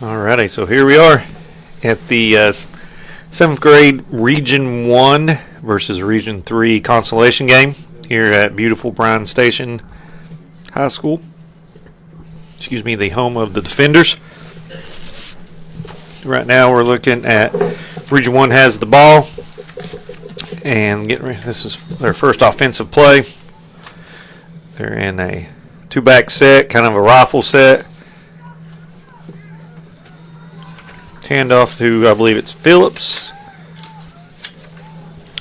Alrighty, so here we are at the 7th grade Region 1 versus Region 3 Consolation game here at beautiful Bryan Station High School. Excuse me, the home of the Defenders. Right now we're looking at Region 1 has the ball and this is their first offensive play. They're in a two-back set, kind of a rifle set. Handoff to, I believe it's Phillips.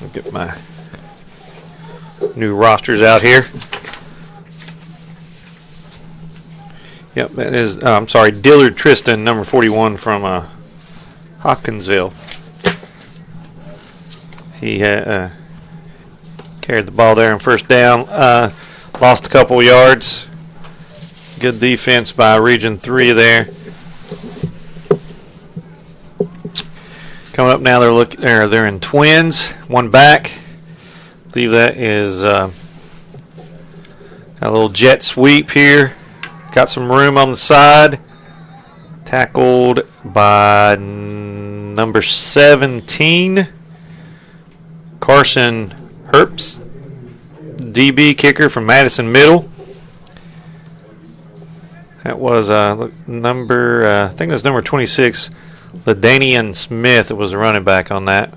I'll get my new rosters out here. Yep, that is, I'm sorry, Dillard Tristan, number 41 from Hopkinsville. He carried the ball there on first down. Lost a couple yards. Good defense by Region 3 there. Coming up now, they're in twins, one back. I believe that is a little jet sweep here. Got some room on the side. Tackled by number 17, Carson Herbst, DB kicker from Madison Middle. That was number, I think it was number 26. LaDanian Smith was the running back on that.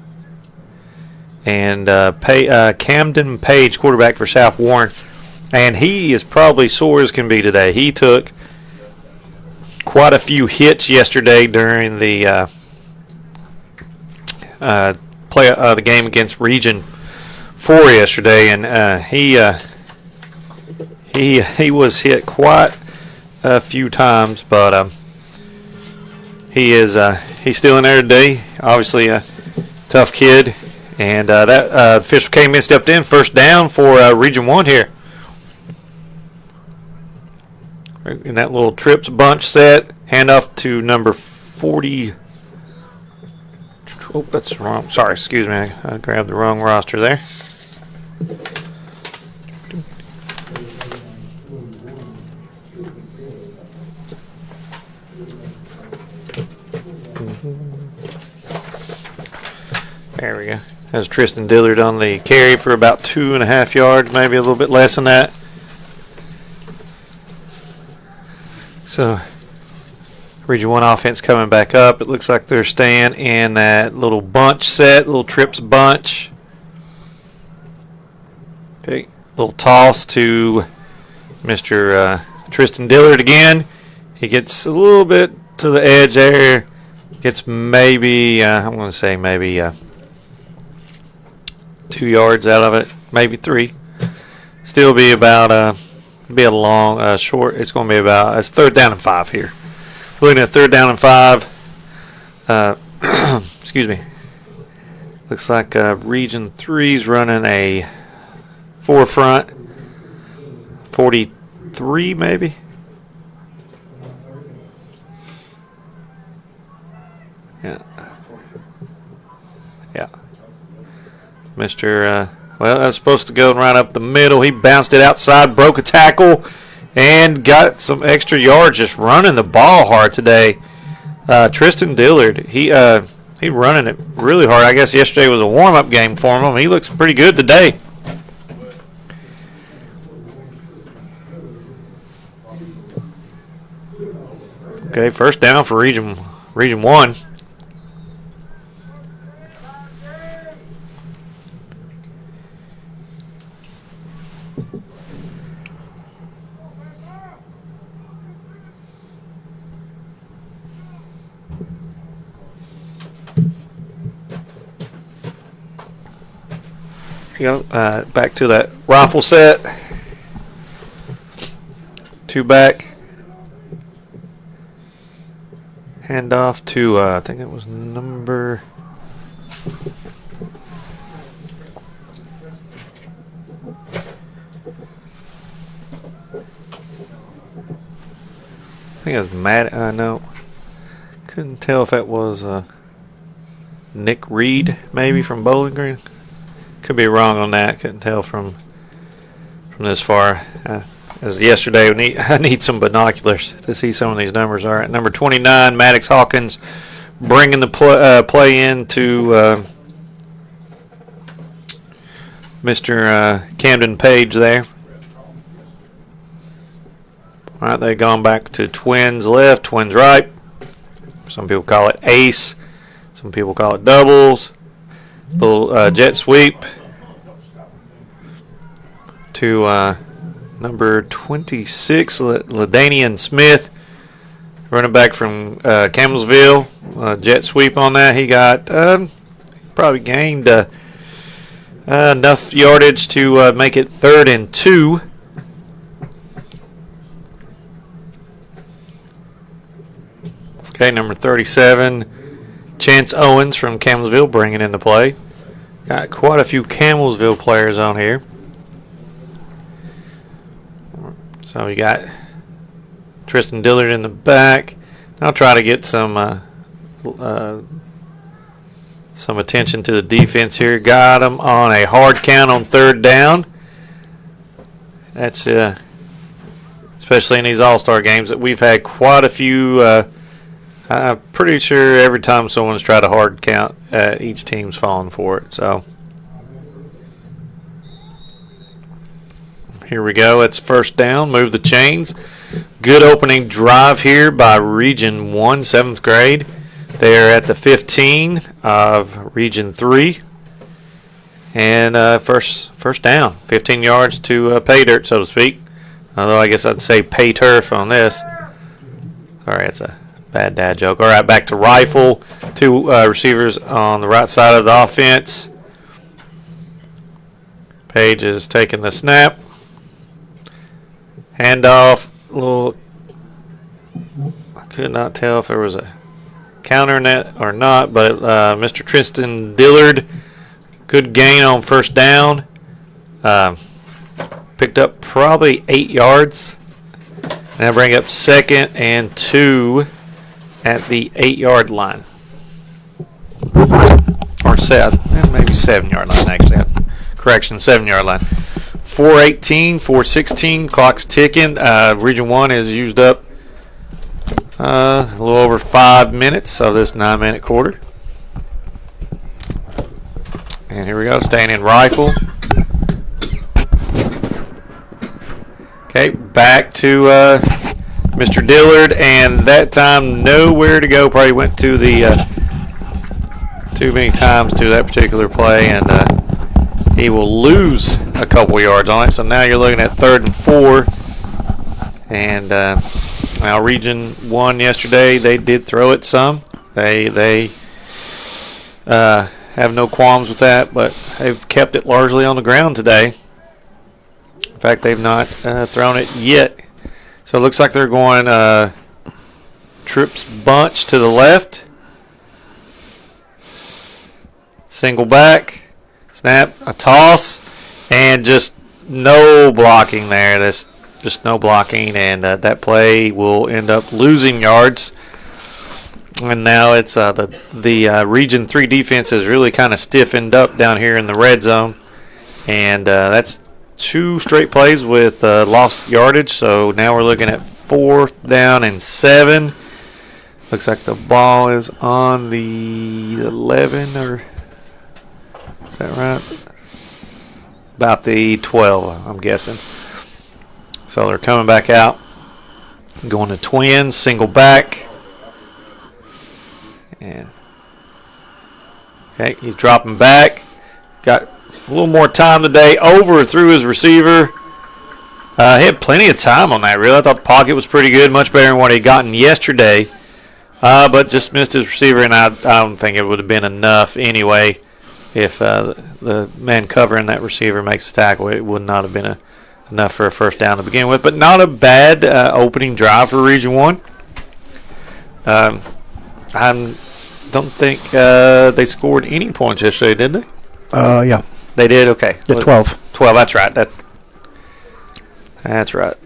And Camden Page, quarterback for South Warren. And he is probably sore as can be today. He took quite a few hits yesterday during the the game against Region 4 yesterday. And he was hit quite a few times, but he's still in there today. Obviously a tough kid, and that official came in, stepped in, first down for Region 1 here. In that little trips bunch set, handoff to number 40. Oh, that's wrong. Sorry, excuse me. I grabbed the wrong roster there. There we go. That's Tristan Dillard on the carry for about 2.5 yards, maybe a little bit less than that. So, Region 1 offense coming back up. It looks like they're staying in that little bunch set, little trips bunch. Okay, little toss to Mr. Tristan Dillard again. He gets a little bit to the edge there. Gets maybe, I'm going to say maybe 2 yards out of it, maybe 3. Still be about be a long short. It's going to be about, it's 3rd down and 5 here. Looking at 3rd down and 5. Excuse me. Looks like Region 3's running a 4-front 43 maybe. Yeah. Yeah. Mr. Well, that's supposed to go right up the middle. He bounced it outside, broke a tackle, and got some extra yards just running the ball hard today. Tristan Dillard, he running it really hard. I guess yesterday was a warm-up game for him. He looks pretty good today. Okay, first down for Region 1. Back to that rifle set. 2 back. Handoff to, I think it was number... I think it was Matt. No, couldn't tell if that was Nick Reed, maybe from Bowling Green. Could be wrong on that. Couldn't tell from this far. as yesterday, I need some binoculars to see some of these numbers. All right, number 29, Maddox Hawkins, bringing the play into Mr. Camden Page there. All right, they've gone back to twins left, twins right. Some people call it ace. Some people call it doubles. Little jet sweep to number 26, LaDainian Smith, running back from Campbellsville. Jet sweep on that. He got probably gained enough yardage to make it 3rd and 2. Okay, number 37, Chance Owens from Campbellsville bringing in the play. Got quite a few Campbellsville players on here. So we got Tristan Dillard in the back. I'll try to get some attention to the defense here. Got him on a hard count on 3rd down. That's especially in these all-star games that we've had quite a few. I'm pretty sure every time someone's tried a hard count, each team's fallen for it. So here we go. It's 1st down. Move the chains. Good opening drive here by Region 1, 7th grade. They're at the 15 of Region 3. And first down. 15 yards to pay dirt, so to speak. Although I guess I'd say pay turf on this. Sorry, it's a bad dad joke. All right, back to rifle. 2 receivers on the right side of the offense. Page is taking the snap. Handoff. I could not tell if there was a counter in that or not, but Mr. Tristan Dillard, good gain on 1st down. Picked up probably 8 yards. Now bring up 2nd and 2 at the 8-yard line. Or maybe 7-yard line, actually. Correction, 7-yard line. 4:18, 4:16, clock's ticking. Region 1 has used up a little over 5 minutes of this 9-minute quarter. And here we go, staying in rifle. Okay, back to Mr. Dillard, and that time nowhere to go. Probably went to the too many times to that particular play, and he will lose a couple yards on it. So now you're looking at 3rd and 4. And now Region 1 yesterday, they did throw it some. They have no qualms with that, but they've kept it largely on the ground today. In fact, they've not thrown it yet. So it looks like they're going trips bunch to the left. Single back. Snap, a toss, and just no blocking there. There's just no blocking, and that play will end up losing yards. And now it's the Region 3 defense is really kind of stiffened up down here in the red zone. And that's 2 straight plays with lost yardage. So now we're looking at 4th down and 7. Looks like the ball is on the 11 or... Is that right? About the 12, I'm guessing. So they're coming back out. Going to twins, single back. And okay, he's dropping back. Got a little more time today. Overthrew his receiver. He had plenty of time on that, really. I thought the pocket was pretty good, much better than what he'd gotten yesterday. But just missed his receiver, and I don't think it would have been enough anyway. If the man covering that receiver makes the tackle, it would not have been enough for a 1st down to begin with. But not a bad opening drive for Region 1. I don't think they scored any points yesterday, did they? Yeah. They did? Okay. Yeah, 12. 12, that's right. That's right.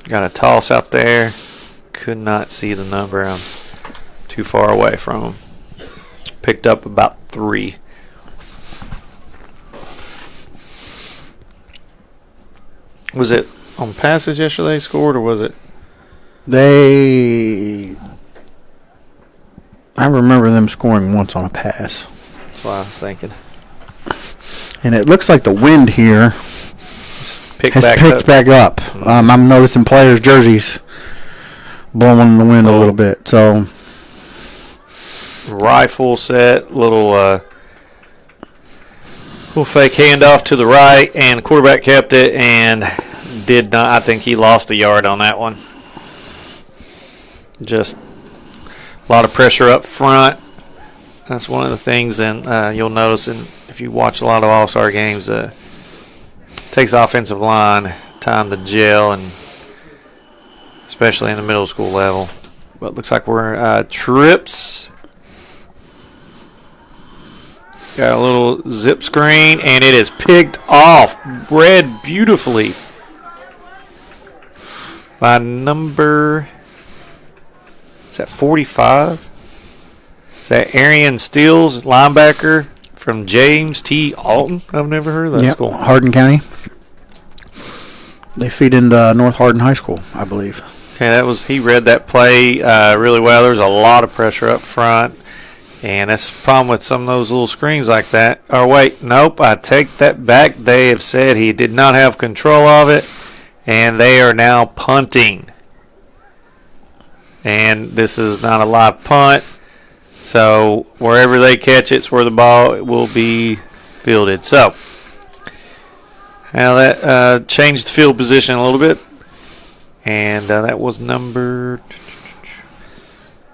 Got a toss out there. Could not see the number. I'm too far away from him. picked up about 3. Was it on passes yesterday they scored, or was it? I remember them scoring once on a pass. That's what I was thinking. And it looks like the wind here has picked back up. Mm-hmm. I'm noticing players' jerseys blowing in the wind a little bit. So rifle set, little fake handoff to the right, and the quarterback kept it and did not. I think he lost a yard on that one. Just a lot of pressure up front. That's one of the things, and you'll notice, if you watch a lot of All-Star games, it takes the offensive line time to gel, and especially in the middle school level. But it looks like we're trips. Got a little zip screen, and it is picked off. Read beautifully by number, is that 45? Is that Arian Steele, linebacker from James T. Alton? I've never heard of that school. Hardin County. They feed into North Hardin High School, I believe. Okay, he read that play really well. There's a lot of pressure up front, and that's the problem with some of those little screens like that. Or wait, nope, I take that back. They have said he did not have control of it, and they are now punting. And this is not a live punt. So wherever they catch it's where the ball will be fielded. So now that changed the field position a little bit. And that was number,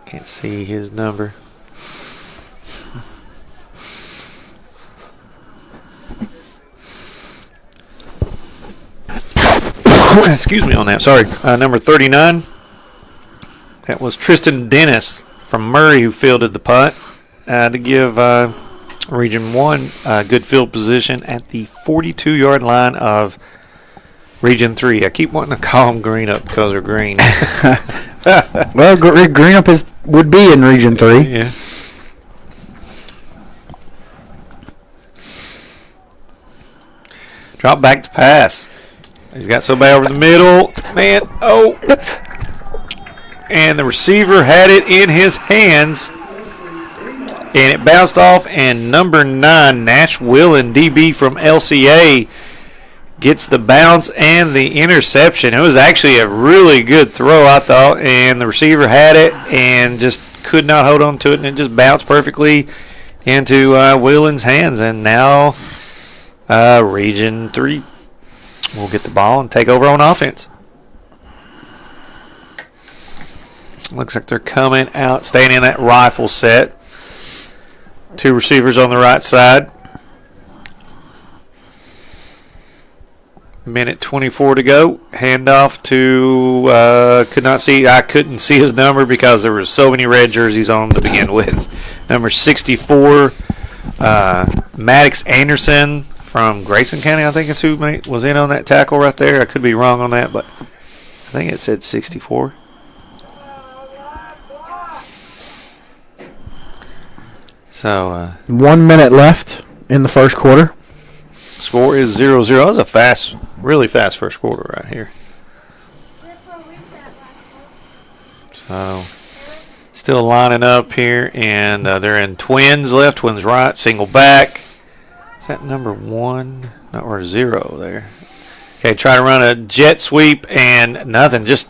can't see his number. Excuse me on that, sorry. Number 39, that was Tristan Dennis from Murray, who fielded the punt to give Region 1 a good field position at the 42-yard line of Region 3. I keep wanting to call them Green Up because they're green. Well, Green Up would be in Region 3. Yeah. Drop back to pass. He's got somebody over the middle. Man, and the receiver had it in his hands, and it bounced off, and number 9, Nash Willen, DB from LCA, gets the bounce and the interception. It was actually a really good throw, I thought, and the receiver had it and just could not hold on to it, and it just bounced perfectly into Willen's hands, and now Region 3 will get the ball and take over on offense. Looks like they're coming out, staying in that rifle set. 2 receivers on the right side. Minute 24 to go. Handoff to I couldn't see his number because there were so many red jerseys on him to begin with. Number 64, Maddox Anderson from Grayson County, I think is who was in on that tackle right there. I could be wrong on that, but I think it said 64. So 1 minute left in the first quarter. Score is 0-0. That was a really fast first quarter right here. So still lining up here, and they're in twins left, twins right, single back. Is that number 1? No, or 0 there. Okay, try to run a jet sweep and nothing. Just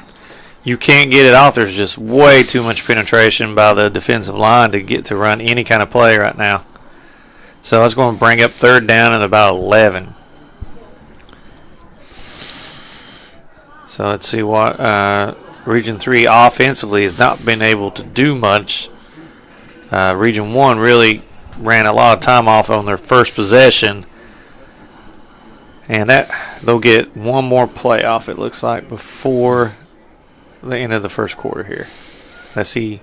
you can't get it off. There's just way too much penetration by the defensive line to get to run any kind of play right now. So I was going to bring up 3rd down at about 11. So let's see what Region 3 offensively has not been able to do much. Region 1 really ran a lot of time off on their first possession. And they'll get one more play off, it looks like, before the end of the first quarter here. Let's see.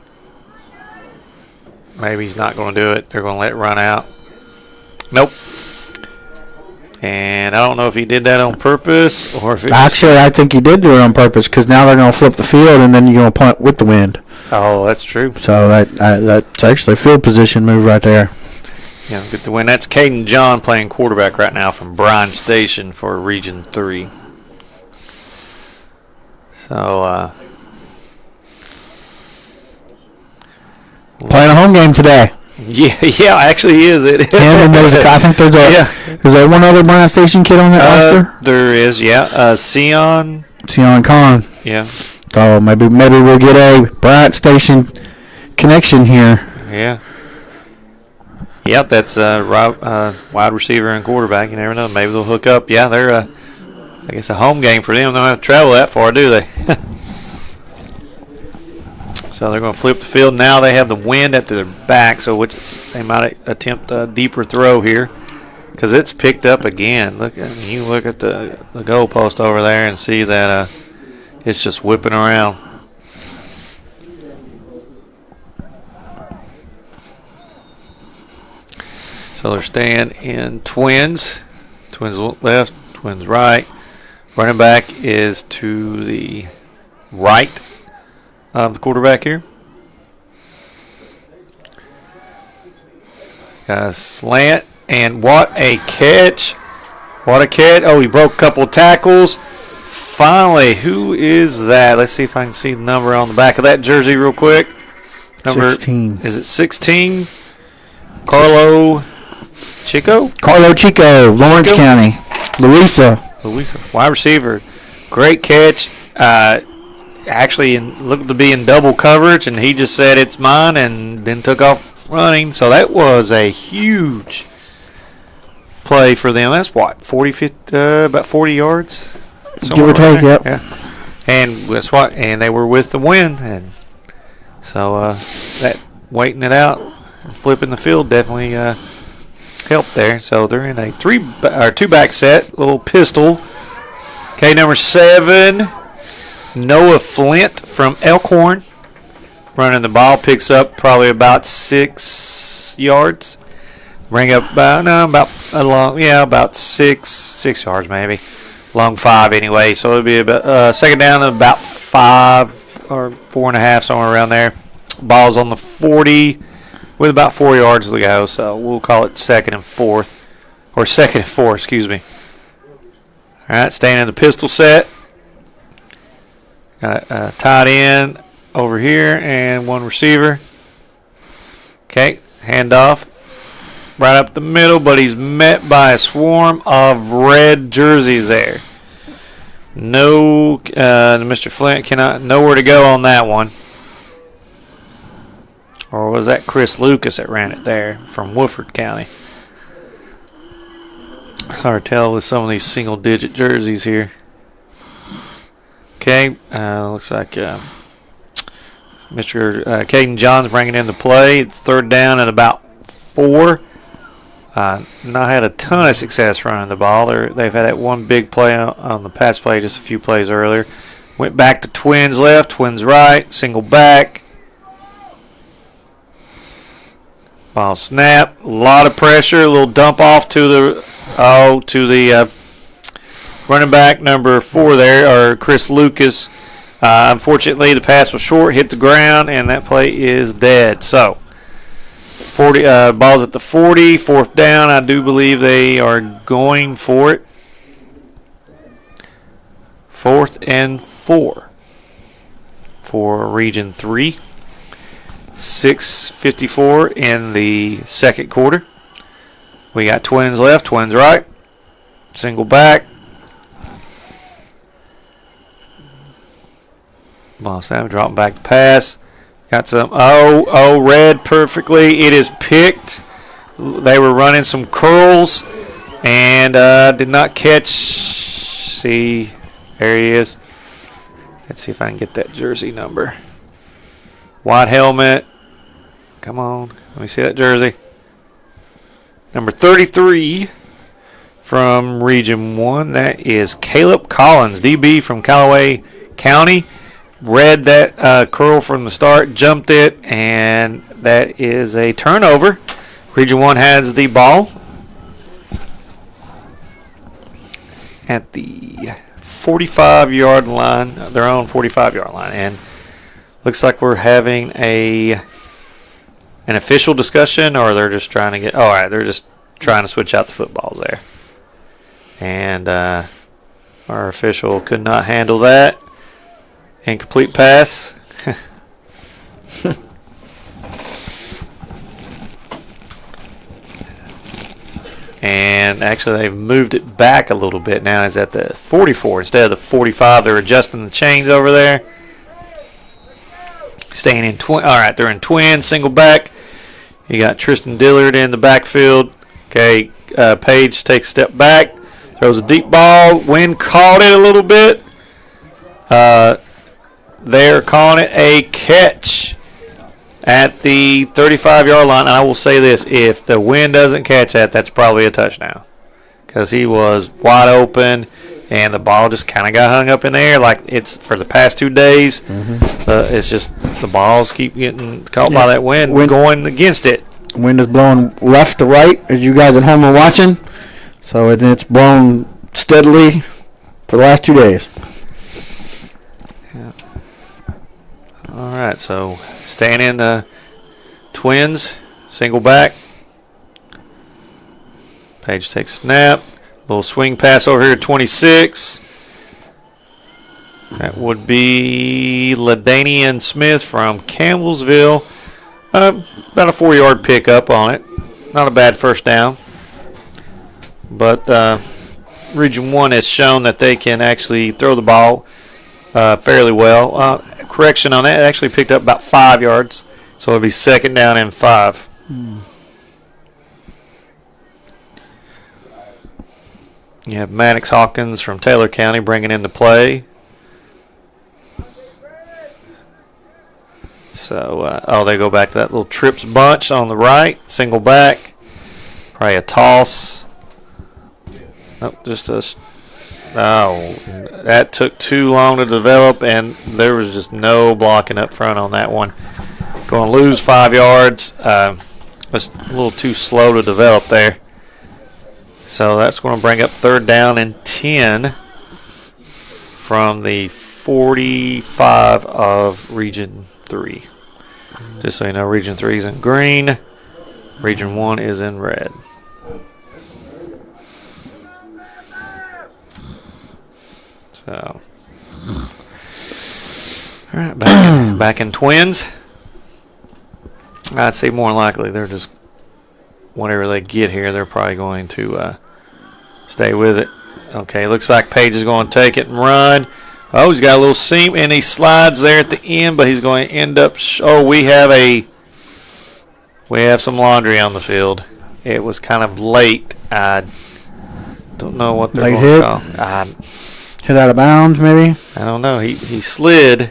Maybe he's not going to do it. They're going to let it run out. Nope. And I don't know if he did that on purpose or if it Actually, I think he did do it on purpose because now they're going to flip the field and then you're going to punt with the wind. Oh, that's true. So that's actually a field position move right there. Yeah, get the win. That's Caden John playing quarterback right now from Bryan Station for Region 3. So, playing a home game today. Yeah, actually he is it. And there's I think there's is there one other Bryan Station kid on that roster? There is, yeah. Sion Khan. Yeah. So maybe we'll get a Bryan Station connection here. Yeah. Yep, that's wide receiver and quarterback. You never know. Maybe they'll hook up. Yeah, they're I guess a home game for them. They don't have to travel that far, do they? So they're going to flip the field. Now they have the wind at their back, so which they might attempt a deeper throw here because it's picked up again. You look at the goalpost over there and see that it's just whipping around. So they're staying in twins. Twins left, twins right. Running back is to the right of the quarterback here. Got a slant, and what a catch. What a catch. Oh, he broke a couple of tackles. Finally, who is that? Let's see if I can see the number on the back of that jersey real quick. Number 16. Is it 16? Carlo Chico? Carlo Chico, Lawrence County. Louisa, wide receiver. Great catch. Actually looked to be in double coverage, and he just said it's mine and then took off running. So that was a huge play for them. That's what, 40, 50, about 40 yards? Give or take, yep. Yeah. And that's what, and they were with the wind. And so that waiting it out, flipping the field definitely helped there. So they're in a two-back set, little pistol. Okay, number 7. Noah Flint from Elkhorn running the ball, picks up probably about 6 yards. Bring up about 6 yards maybe, long 5 anyway. So it'll be about second down of about 5 or 4.5, somewhere around there. Ball's on the 40 with about 4 yards to go. So we'll call it second and 4, excuse me. All right, staying in the pistol set. Got a tight end over here and one receiver. Okay, handoff right up the middle, but he's met by a swarm of red jerseys there. No, Mr. Flint cannot nowhere to go on that one. Or was that Chris Lucas that ran it there from Woodford County? It's hard to tell with some of these single-digit jerseys here. Okay, looks like Mr. Caden John's bringing in the play. It's third down at about 4. Not had a ton of success running the ball. They've had that one big play on the pass play just a few plays earlier. Went back to twins left, twins right, single back. Ball snap, a lot of pressure, a little dump off to the running back number 4 there, or Chris Lucas. Unfortunately, the pass was short, hit the ground, and that play is dead. So, 40 balls at the 40, fourth down. I do believe they are going for it. 4th and 4 for Region 3. 6:54 in the second quarter. We got twins left, twins right. Single back. Ball snap, dropping back the pass. Got some, read perfectly. It is picked. They were running some curls and did not catch. See, there he is. Let's see if I can get that jersey number. White helmet. Come on. Let me see that jersey. Number 33 from Region 1. That is Caleb Collins, DB from Callaway County. Read that curl from the start, jumped it, and that is a turnover. Region 1 has the ball. at the 45-yard line, their own 45-yard line, and looks like we're having an official discussion, or they're just trying to get. Oh, all right, they're just trying to switch out the footballs there, and our official could not handle that. Incomplete pass. And actually, they've moved it back a little bit now. It's at the 44 instead of the 45. They're adjusting the chains over there. Staying in twin. All right, they're in twin, single back. You got Tristan Dillard in the backfield. Okay, Page takes a step back, throws a deep ball. Wind caught it a little bit. They're calling it a catch at the 35-yard line. And I will say this, if the Wind doesn't catch that, that's probably a touchdown, because he was wide open, and the ball just kind of got hung up in the air like it's for the past 2 days. It's just the balls keep getting caught by that wind going against it. Wind is blowing left to right, as you guys at home are watching. So it's blown steadily for the last 2 days. Yeah. All right, so staying in the Twins, single back. Page takes snap. Little swing pass over here, 26. That would be LaDainian Smith from Campbellsville. About a 4-yard pickup on it. Not a bad first down. But Region 1 has shown that they can actually throw the ball fairly well. Correction on that, it actually picked up about 5 yards. So it'll be 2nd down and 5. You have Maddox Hawkins from Taylor County bringing in the play. So, they go back to that little trips bunch on the right. Single back. Probably a toss. Nope, just a... Oh, that took too long to develop, and there was just no blocking up front on that one. Going to lose 5 yards. It's a little too slow to develop there. So that's going to bring up 3rd down and 10 from the 45 of Region 3. Just so you know, Region 3 is in green. Region 1 is in red. So, all right, back in Twins. I'd say more than likely they're just, whenever they get here, they're probably going to stay with it. Okay, looks like Page is going to take it and run. Oh, he's got a little seam, and he slides there at the end, but he's going to end up. We have some laundry on the field. It was kind of late. I don't know what they're going to call. Hit out of bounds, maybe? I don't know. He slid.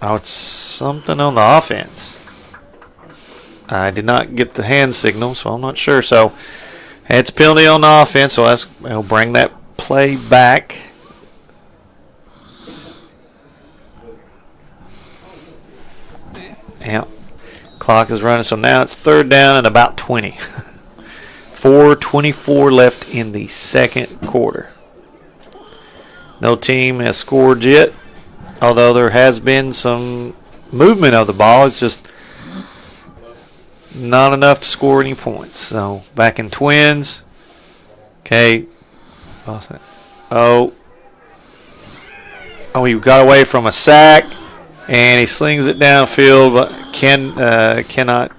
Oh, it's something on the offense. I did not get the hand signal, so I'm not sure. So it's penalty on the offense, so we'll bring that play back. Yeah, clock is running, so now it's 3rd down and about 20. 4:24 left in the 2nd quarter. No team has scored yet, although there has been some movement of the ball. It's just not enough to score any points. So back in Twins. Okay. Oh, he got away from a sack, and he slings it downfield, but cannot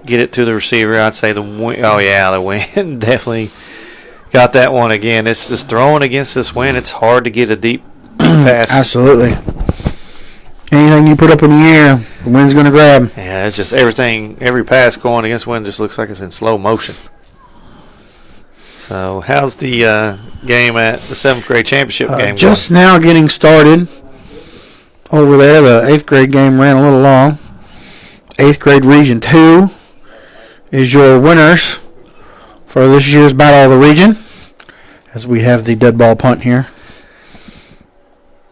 get it to the receiver. I'd say the wind. Oh yeah, the wind definitely got that one again. It's just throwing against this wind. It's hard to get a deep pass. Absolutely. Anything you put up in the air, the wind's going to grab. Yeah, it's just every pass going against wind just looks like it's in slow motion. So, how's the game at the 7th grade championship game just going? Now getting started over there. The 8th grade game ran a little long. 8th grade Region 2 is your winners for this year's Battle of the Region, as we have the dead ball punt here.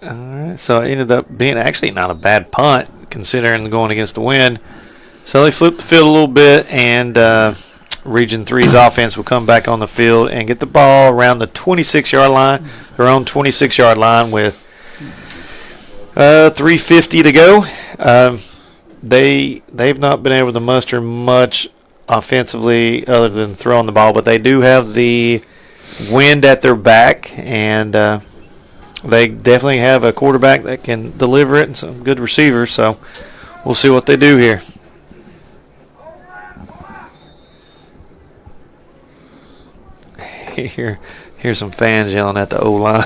All right, so it ended up being actually not a bad punt considering going against the wind. So they flipped the field a little bit, and Region 3's offense will come back on the field and get the ball around the 26-yard line, their own 26-yard line with 3:50 to go. They've not been able to muster much offensively other than throwing the ball, but they do have the wind at their back, and they definitely have a quarterback that can deliver it and some good receivers, so we'll see what they do here. Here's some fans yelling at the O-line.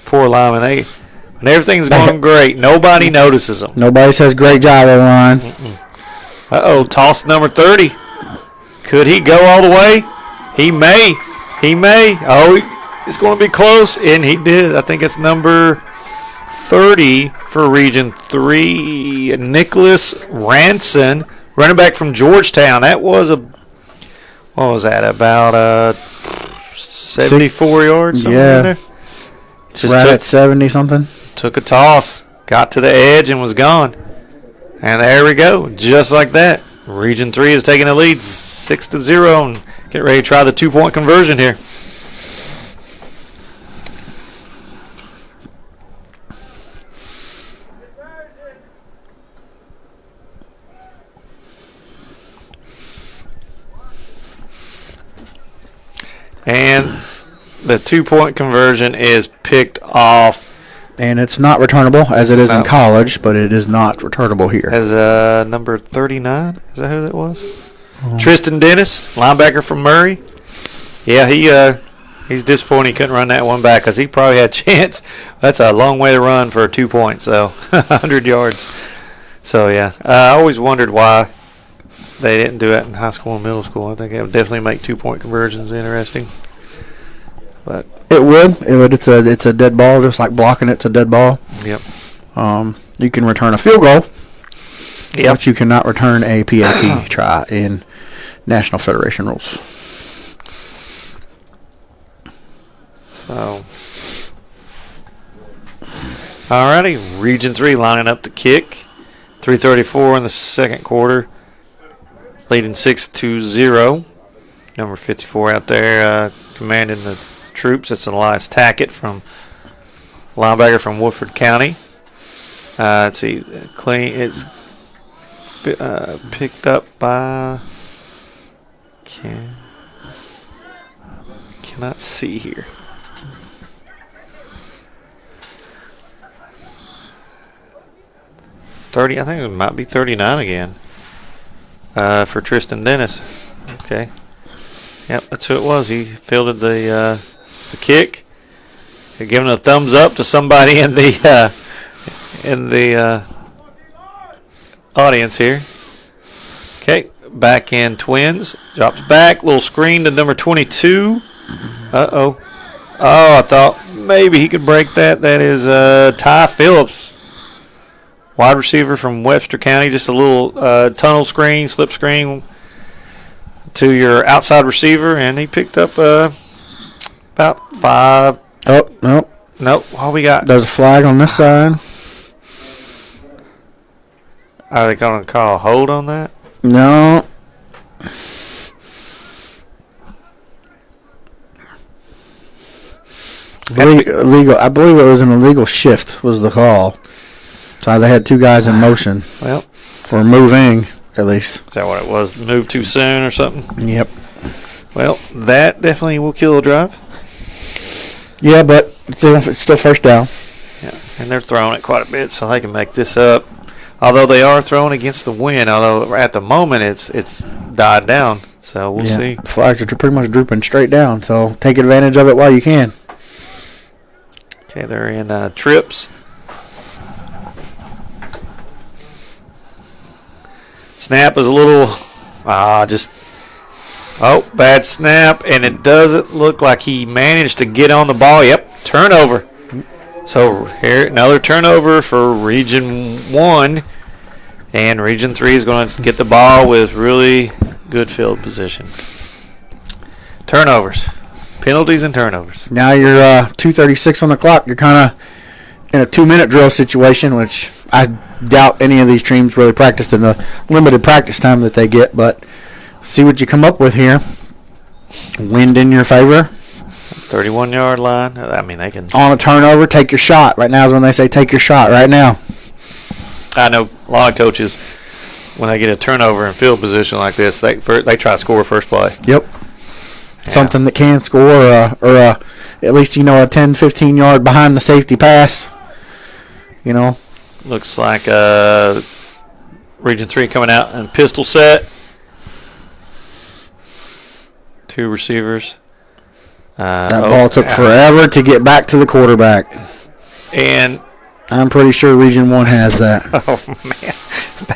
Poor lineman. When everything's going great, nobody notices them. Nobody says great job, O-line. Uh-oh, toss number 30. Could he go all the way? He may. Oh, it's going to be close, and he did. I think it's number 30 for Region 3, Nicholas Ranson, running back from Georgetown. That was what was that, about 74 yards? Yeah. There? Just right at 70-something. Took a toss, got to the edge, and was gone. And there we go, just like that. Region 3 is taking the lead 6-0 and get ready to try the 2-point conversion here. And the 2-point conversion is picked off. And it's not returnable, as it is in college, but it is not returnable here. As number 39, is that who that was? Tristan Dennis, linebacker from Murray. Yeah, he's disappointed he couldn't run that one back because he probably had a chance. That's a long way to run for a 2-point, so 100 yards. So, yeah, I always wondered why they didn't do that in high school and middle school. I think it would definitely make 2-point conversions interesting. But it would. It's a dead ball, just like blocking it's a dead ball. Yep. You can return a field goal, yep, but you cannot return a PAT try in National Federation rules. So, alrighty, Region 3 lining up to kick. 3:34 in the second quarter, leading 6-0. Number 54 out there commanding the troops. It's Elias Tackett from linebacker from Woodford County. Let's see, it's picked up by cannot see here. 30, I think it might be 39 again for Tristan Dennis. Okay. Yep, that's who it was. He fielded the kick. They're giving a thumbs up to somebody in the audience here. Okay, back in Twins. Drops back. Little screen to number 22. Uh-oh. Oh, I thought maybe he could break that. That is Ty Phillips, wide receiver from Webster County. Just a little tunnel screen, slip screen to your outside receiver, and he picked up about 5. Oh, no. Nope. What we got? There's a flag on this side. Are they going to call a hold on that? No. Illegal. I believe it was an illegal shift was the call. So they had two guys in motion. Well, for moving, at least. Is that what it was? Move too soon or something? Yep. Well, that definitely will kill a drive. Yeah, but it's still first down. Yeah, and they're throwing it quite a bit, so they can make this up. Although they are throwing against the wind, although at the moment it's died down. So we'll see. The flags are pretty much drooping straight down, so take advantage of it while you can. Okay, they're in trips. Snap is a little, bad snap, and it doesn't look like he managed to get on the ball. Yep, turnover. So here, another turnover for Region 1, and Region 3 is going to get the ball with really good field position. Turnovers. Penalties and turnovers. Now you're 2:36 on the clock. You're kind of in a 2-minute drill situation, which I doubt any of these teams really practiced in the limited practice time that they get. But See what you come up with here. Wind in your favor. 31-yard line. I mean, they can. On a turnover, take your shot. Right now is when they say take your shot. Right now. I know a lot of coaches, when they get a turnover in field position like this, they try to score first play. Yep. Yeah. Something that can score, or at least, a 10, 15-yard behind the safety pass. Looks like Region 3 coming out in pistol set. 2 receivers. That ball took forever to get back to the quarterback. And I'm pretty sure Region 1 has that. Oh, man.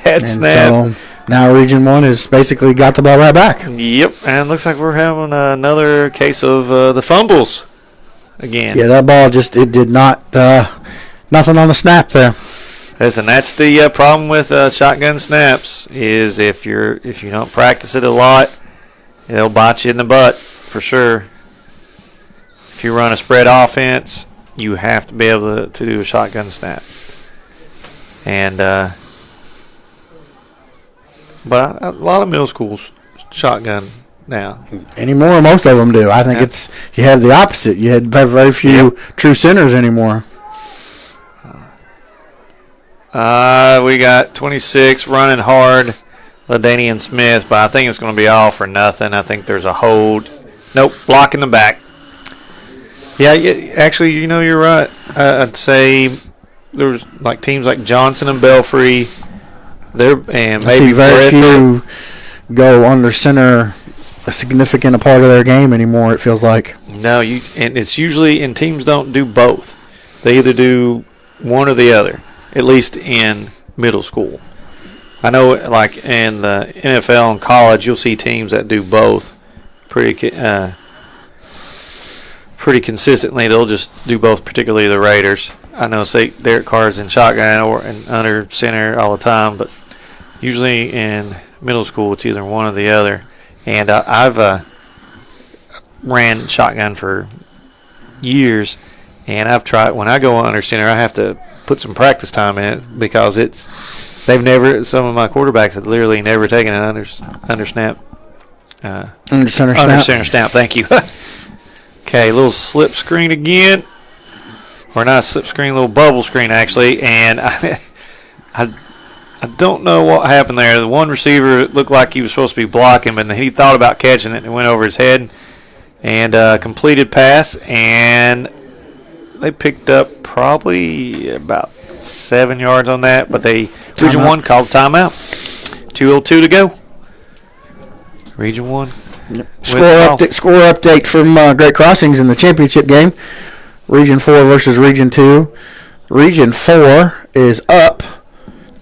Bad snap. So now Region 1 has basically got the ball right back. Yep. And looks like we're having another case of the fumbles again. Yeah, that ball it did not, nothing on the snap there. Listen, that's the problem with shotgun snaps is if you don't practice it a lot, it'll bite you in the butt for sure. If you run a spread offense, you have to be able to do a shotgun snap. And but a lot of middle schools shotgun now. Anymore, most of them do. I think you have the opposite. You have very few true centers anymore. We got 26 running hard, LaDainian Smith, but I think it's going to be all for nothing. I think there's a hold. Nope, block in the back. Yeah, actually, you're right. I'd say there's like teams like Johnson and Belfry. And maybe very few go under center a significant part of their game anymore. It feels like. No, and it's usually, and teams don't do both. They either do one or the other. At least in middle school. I know, like in the NFL and college, you'll see teams that do both pretty consistently. They'll just do both, particularly the Raiders. I know, say Derek Carr's in shotgun or in under center all the time, but usually in middle school, it's either one or the other. And I've ran shotgun for years, and I've tried. When I go under center, I have to put some practice time in it because some of my quarterbacks have literally never taken an under snap. Under center snap. Thank you. Okay, little slip screen again, or not a slip screen, little bubble screen actually, and I don't know what happened there. The one receiver looked like he was supposed to be blocking, but he thought about catching it and it went over his head, and completed pass, and they picked up probably about 7 yards on that, but Region 1 called timeout. 2:02 to go. Region 1. Yep. Score update from Great Crossings in the championship game. Region 4 versus Region 2. Region 4 is up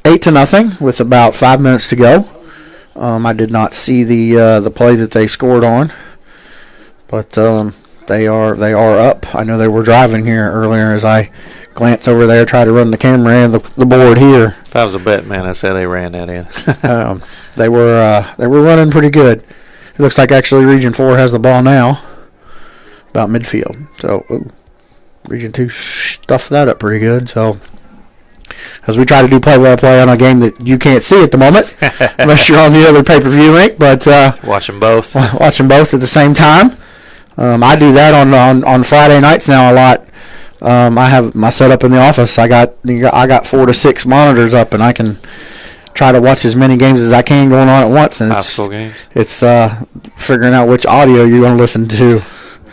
8-0 with about 5 minutes to go. I did not see the play that they scored on, but they are up. I know they were driving here earlier as I glance over there, try to run the camera and the board here. If I was a bet man, I'd say they ran that in. They were running pretty good. It looks like actually Region 4 has the ball now, about midfield. So Region 2 stuffed that up pretty good. So as we try to do play-by-play on a game that you can't see at the moment, unless you're on the other pay-per-view link, but watch them both. Watch them both at the same time. I do that on Friday nights now a lot. I have my setup in the office. I got 4 to 6 monitors up, and I can try to watch as many games as I can going on at once. And high school games. It's figuring out which audio you're going to listen to.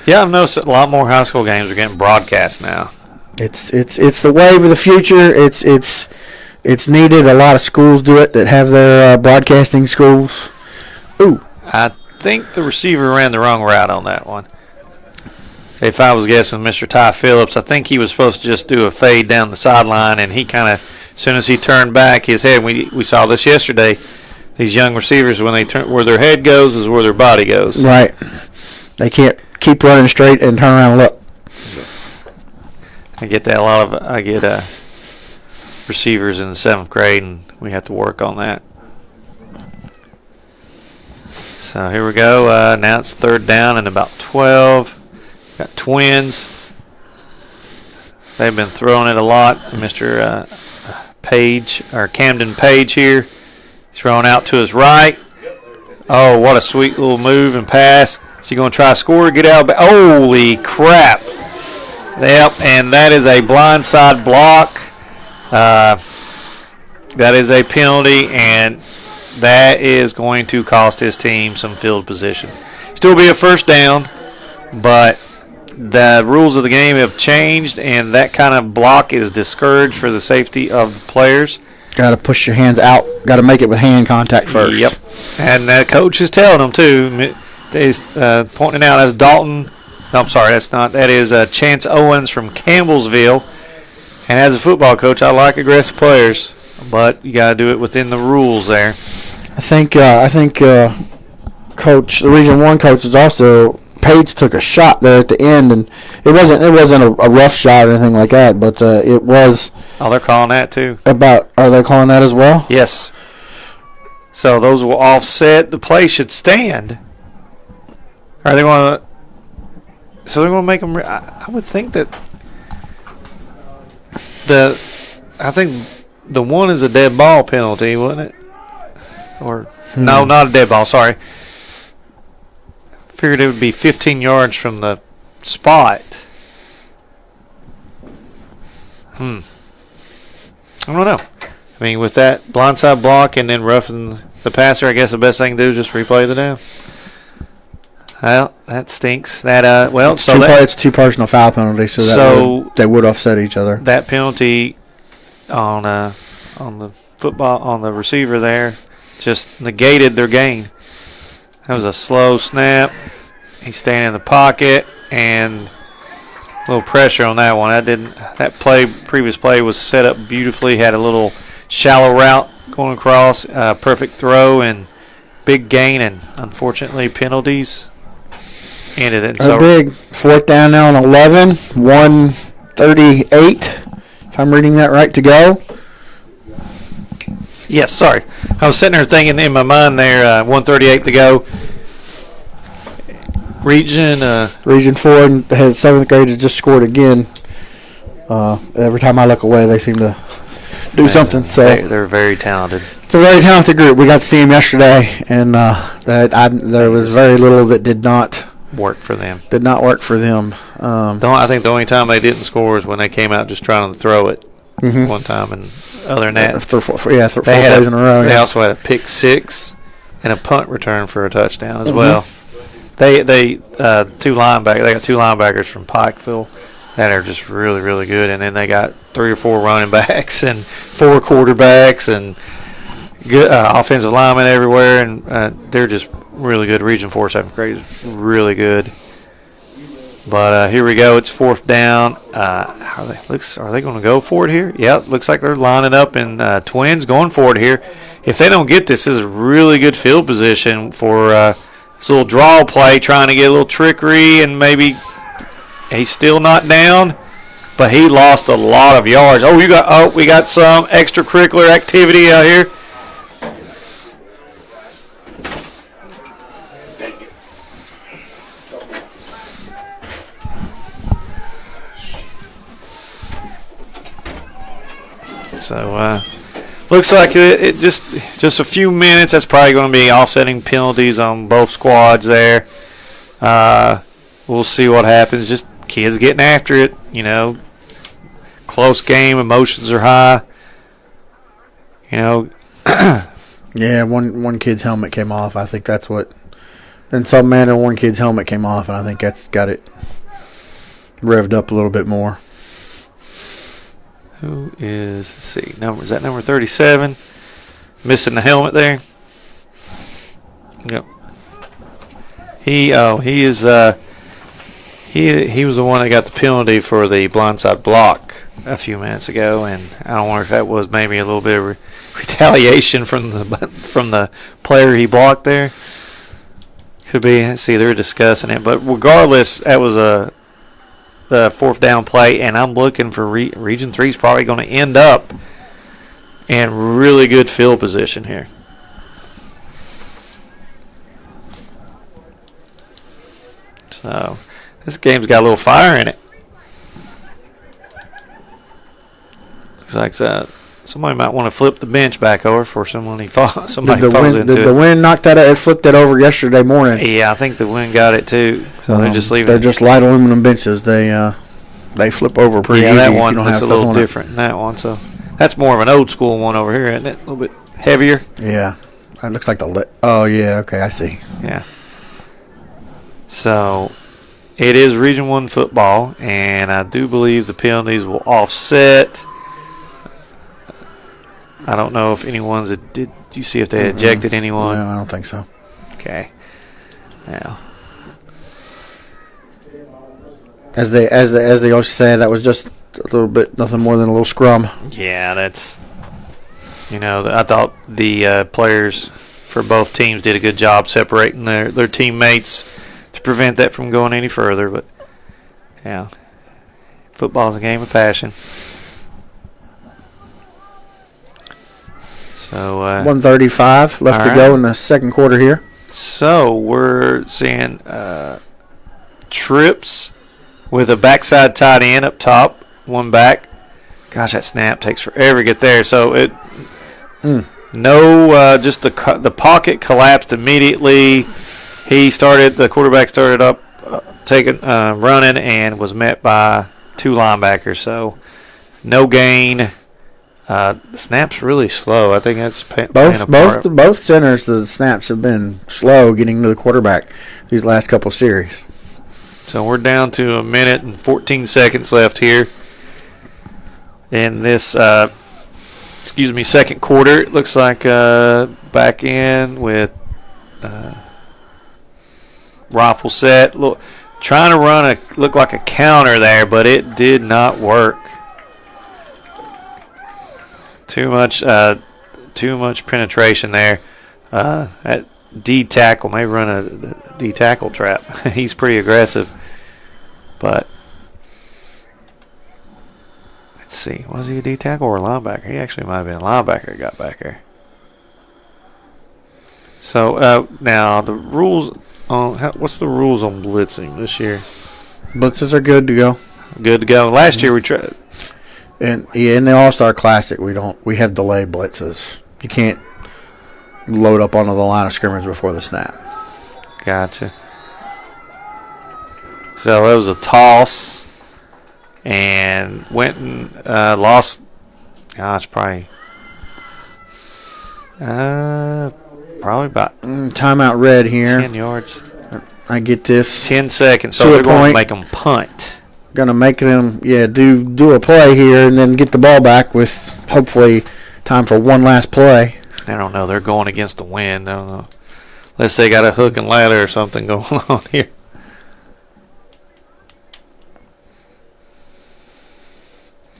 Yeah, I've noticed a lot more high school games are getting broadcast now. It's the wave of the future. It's needed. A lot of schools do it that have their broadcasting schools. Ooh, I think the receiver ran the wrong route on that one. If I was guessing Mr. Ty Phillips, I think he was supposed to just do a fade down the sideline, and he kind of, as soon as he turned back his head, we saw this yesterday, these young receivers, when they turn, where their head goes is where their body goes. Right. They can't keep running straight and turn around and look. I get that a lot of. I get receivers in the 7th grade, and we have to work on that. So here we go. Now it's 3rd down and about 12. Got Twins. They've been throwing it a lot. Mr. Page, or Camden Page here. He's throwing out to his right. Oh, what a sweet little move and pass. Is he going to try to score? Get out. Holy crap. Yep, and that is a blindside block. That is a penalty, and that is going to cost his team some field position. Still be a first down, but the rules of the game have changed, and that kind of block is discouraged for the safety of the players. Got to push your hands out. Got to make it with hand contact first. Yep. And the coach is telling them, too. He's pointing out as Dalton. No, I'm sorry, that's not. That is Chance Owens from Campbellsville. And as a football coach, I like aggressive players, but you got to do it within the rules there. I think coach, the Region 1 coach is also, Page took a shot there at the end, and it wasn't a rough shot or anything like that, but it was. Oh, they're calling that too. Are they calling that as well? Yes. So those will offset. The play should stand. Are they going to? So they're going to make them. I would think that the one is a dead ball penalty, wasn't it? Or no, not a dead ball. Sorry. Figured it would be 15 yards from the spot. I don't know. I mean, with that blindside block and then roughing the passer, I guess the best thing to do is just replay the down. Well, that stinks. That It's two personal foul penalties, so they would offset each other. That penalty on the receiver there just negated their gain. That was a slow snap. He's staying in the pocket and a little pressure on that one. Previous play was set up beautifully. Had a little shallow route going across, perfect throw and big gain, and unfortunately penalties ended it. So big 4th down now on 11, 1:38. If I'm reading that right, to go. Yes, sorry. I was sitting there thinking in my mind there, 1:38 to go. Region 4 has 7th grade has just scored again. Every time I look away, they seem to do something. So they're very talented. It's a very talented group. We got to see them yesterday, and there was very little that did not work for them. I think the only time they didn't score is when they came out just trying to throw it one time, and other than that, four plays in a row. They also had a pick six and a punt return for a touchdown as well. They got two linebackers from Pikeville that are just really, really good, and then they got 3 or 4 running backs and 4 quarterbacks and good offensive linemen everywhere, and they're just really good. Region 4 7th grade is really good. But here we go. It's 4th down. Are they going to go for it here? Yeah, looks like they're lining up in twins going for it here. If they don't get this is a really good field position for this little draw play, trying to get a little trickery, and maybe he's still not down, but he lost a lot of yards. We got some extracurricular activity out here. So looks like it just a few minutes. That's probably going to be offsetting penalties on both squads there. We'll see what happens. Just kids getting after it, Close game, emotions are high. Yeah, one kid's helmet came off. I think that's what. In some manner, one kid's helmet came off, and I think that's got it revved up a little bit more. Who is, is that number 37? Missing the helmet there. Yep. He was the one that got the penalty for the blindside block a few minutes ago, and I don't wonder if that was maybe a little bit of retaliation from the player he blocked there. Could be. See, they're discussing it, but regardless, that was the 4th down play, and I'm looking for Region 3 is probably going to end up in really good field position here. So this game's got a little fire in it. Looks like Somebody might want to flip the bench back over for somebody falls into Did it. the wind knock that out? It flipped it over yesterday morning. Yeah, I think the wind got it too. So they're just leaving. They're just light aluminum benches. They flip over pretty easy. That if one you don't looks have a little stuff on different than that one. So that's more of an old school one over here, isn't it? A little bit heavier. Yeah, it looks like the. Oh yeah, okay, I see. Yeah. So it is Region 1 football, and I do believe the penalties will offset. I don't know if anyone's did you see if they ejected anyone? No, I don't think so. Okay. Now, as they always say, that was just a little bit, nothing more than a little scrum. yeah, that's I thought the players for both teams did a good job separating their teammates to prevent that from going any further. But yeah, football's a game of passion. So 1:35 left to go in the second quarter here. So we're seeing trips with a backside tight end up top, one back. Gosh, that snap takes forever to get there. So just the pocket collapsed immediately. The quarterback started up, running, and was met by two linebackers. So no gain. The snap's really slow. I think that's both centers. The snaps have been slow getting to the quarterback these last couple series. So we're down to 1 minute and 14 seconds left here in this second quarter. It looks like back in with rifle set. Look, trying to look like a counter there, but it did not work. Too much penetration there. That D tackle may run a D tackle trap. He's pretty aggressive, but let's see. Was he a D tackle or a linebacker? He actually might have been a linebacker that got back there. So now the rules on what's the rules on blitzing this year? Blitzes are good to go. Good to go. Last year we tried. And in the All-Star Classic, we have delay blitzes. You can't load up onto the line of scrimmage before the snap. Gotcha. So it was a toss, and went and lost. Gosh, probably about timeout red here. 10 yards. I get this. 10 seconds. So they're going to make them punt. Going to make them, do a play here and then get the ball back with hopefully time for one last play. I don't know. They're going against the wind. I don't know. Unless they got a hook and ladder or something going on here.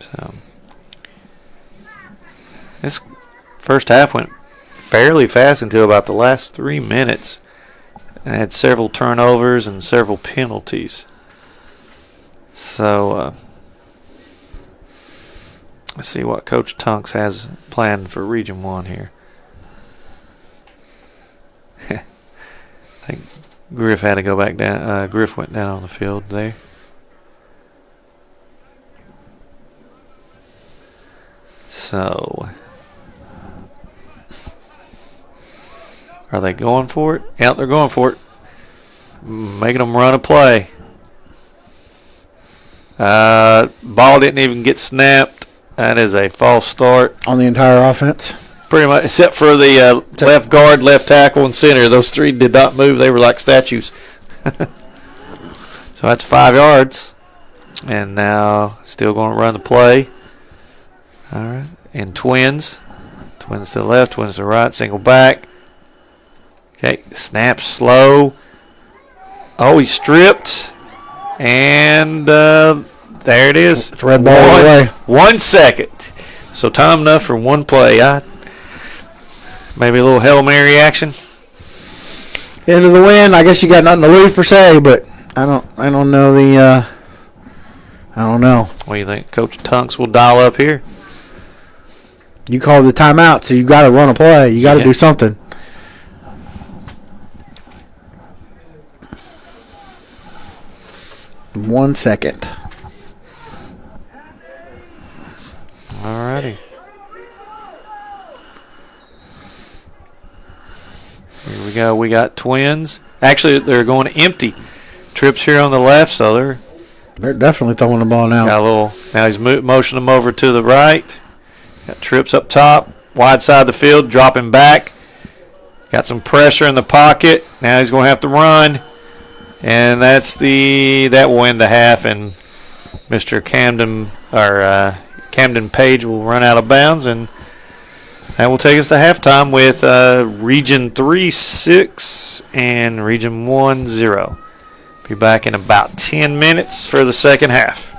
So this first half went fairly fast until about the last 3 minutes. And had several turnovers and several penalties. So let's see what Coach Tunks has planned for Region 1 here. I think Griff had to go back down. Griff went down on the field there. So are they going for it? Yeah, they're going for it. Making them run a play. Ball didn't even get snapped. That is a false start. On the entire offense? Pretty much, except for the left guard, left tackle, and center. Those three did not move. They were like statues. So that's 5 yards. And now still going to run the play. All right. And twins. Twins to the left, twins to the right, single back. Okay, snap slow. Oh, he stripped. And there it is. It's red ball away. 1 second. So time enough for one play. Maybe a little Hail Mary action. Into the wind. I guess you got nothing to lose per se, but I don't know the I don't know. What do you think? Coach Tunks will dial up here. You called the timeout, so you got to run a play. You got to do something. One second. Alrighty. We got Twins. Actually, they're going empty. Trips here on the left, so They're definitely throwing the ball now. got a little. Now he's motioning them over to the right. Got Trips up top, wide side of the field, dropping back. Got some pressure in the pocket. Now he's going to have to run, and that will end the half. And Mr. Camden Page will run out of bounds, and that will take us to halftime with Region 3 6 and Region 1 0. Be back in about 10 minutes for the second half.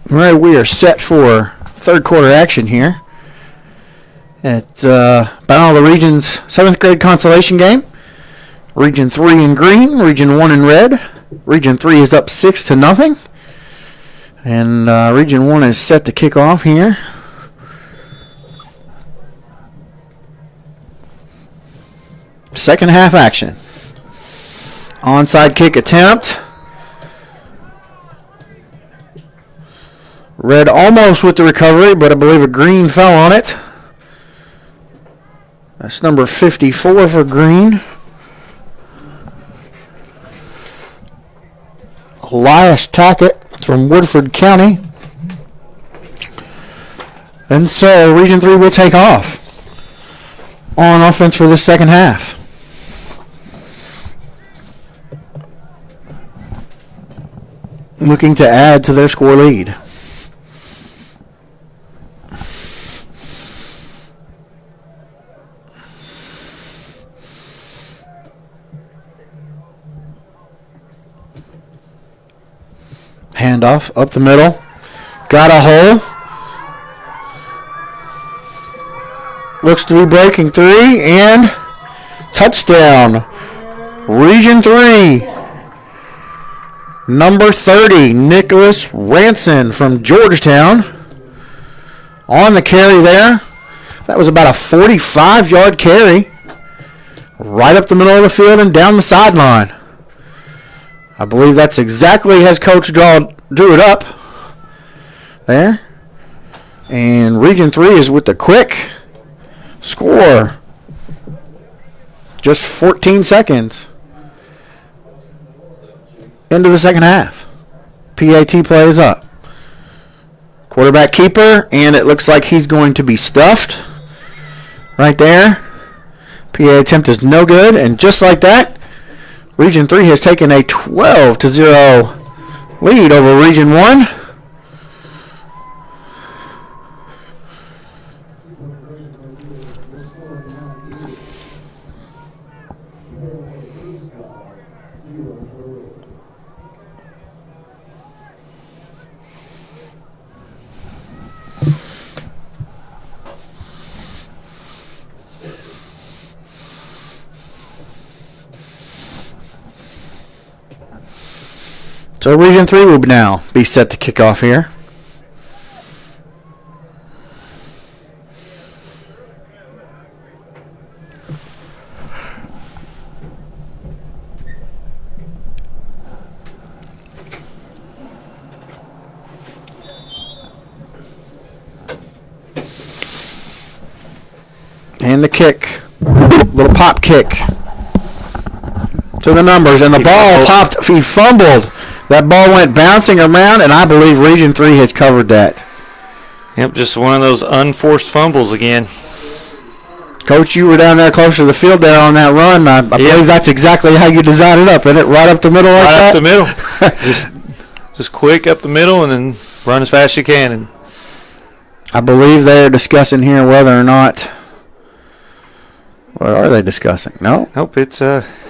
All right, we are set for third quarter action here at Battle of the Region's 7th grade consolation game. Region 3 in green, Region 1 in red. Region 3 is up 6-0. And Region 1 is set to kick off here. Second half action. Onside kick attempt. Red almost with the recovery, but I believe a green fell on it. That's number 54 for green. Elias Tackett from Woodford County. And so Region 3 will take off on offense for the second half. Looking to add to their score lead. Handoff up the middle. Got a hole. Looks to be breaking three. And touchdown. Region 3. Number 30, Nicholas Ranson from Georgetown. On the carry there. That was about a 45-yard carry. Right up the middle of the field and down the sideline. I believe that's exactly as Coach drew it up there. And Region 3 is with the quick score. Just 14 seconds into the second half. PAT play is up. Quarterback keeper, and it looks like he's going to be stuffed right there. PA attempt is no good, and just like that, Region 3 has taken a 12-0 lead over Region 1. So Region 3 will now be set to kick off here. And the kick. Little pop kick to the numbers. And the ball popped. He fumbled. That ball went bouncing around, and I believe Region 3 has covered that. Yep, just one of those unforced fumbles again. Coach, you were down there closer to the field there on that run. I believe that's exactly how you designed it up, isn't it? Right up the middle like that? Right up the middle. just quick up the middle and then run as fast as you can. And I believe they're discussing here whether or not. What are they discussing? No? Nope, it's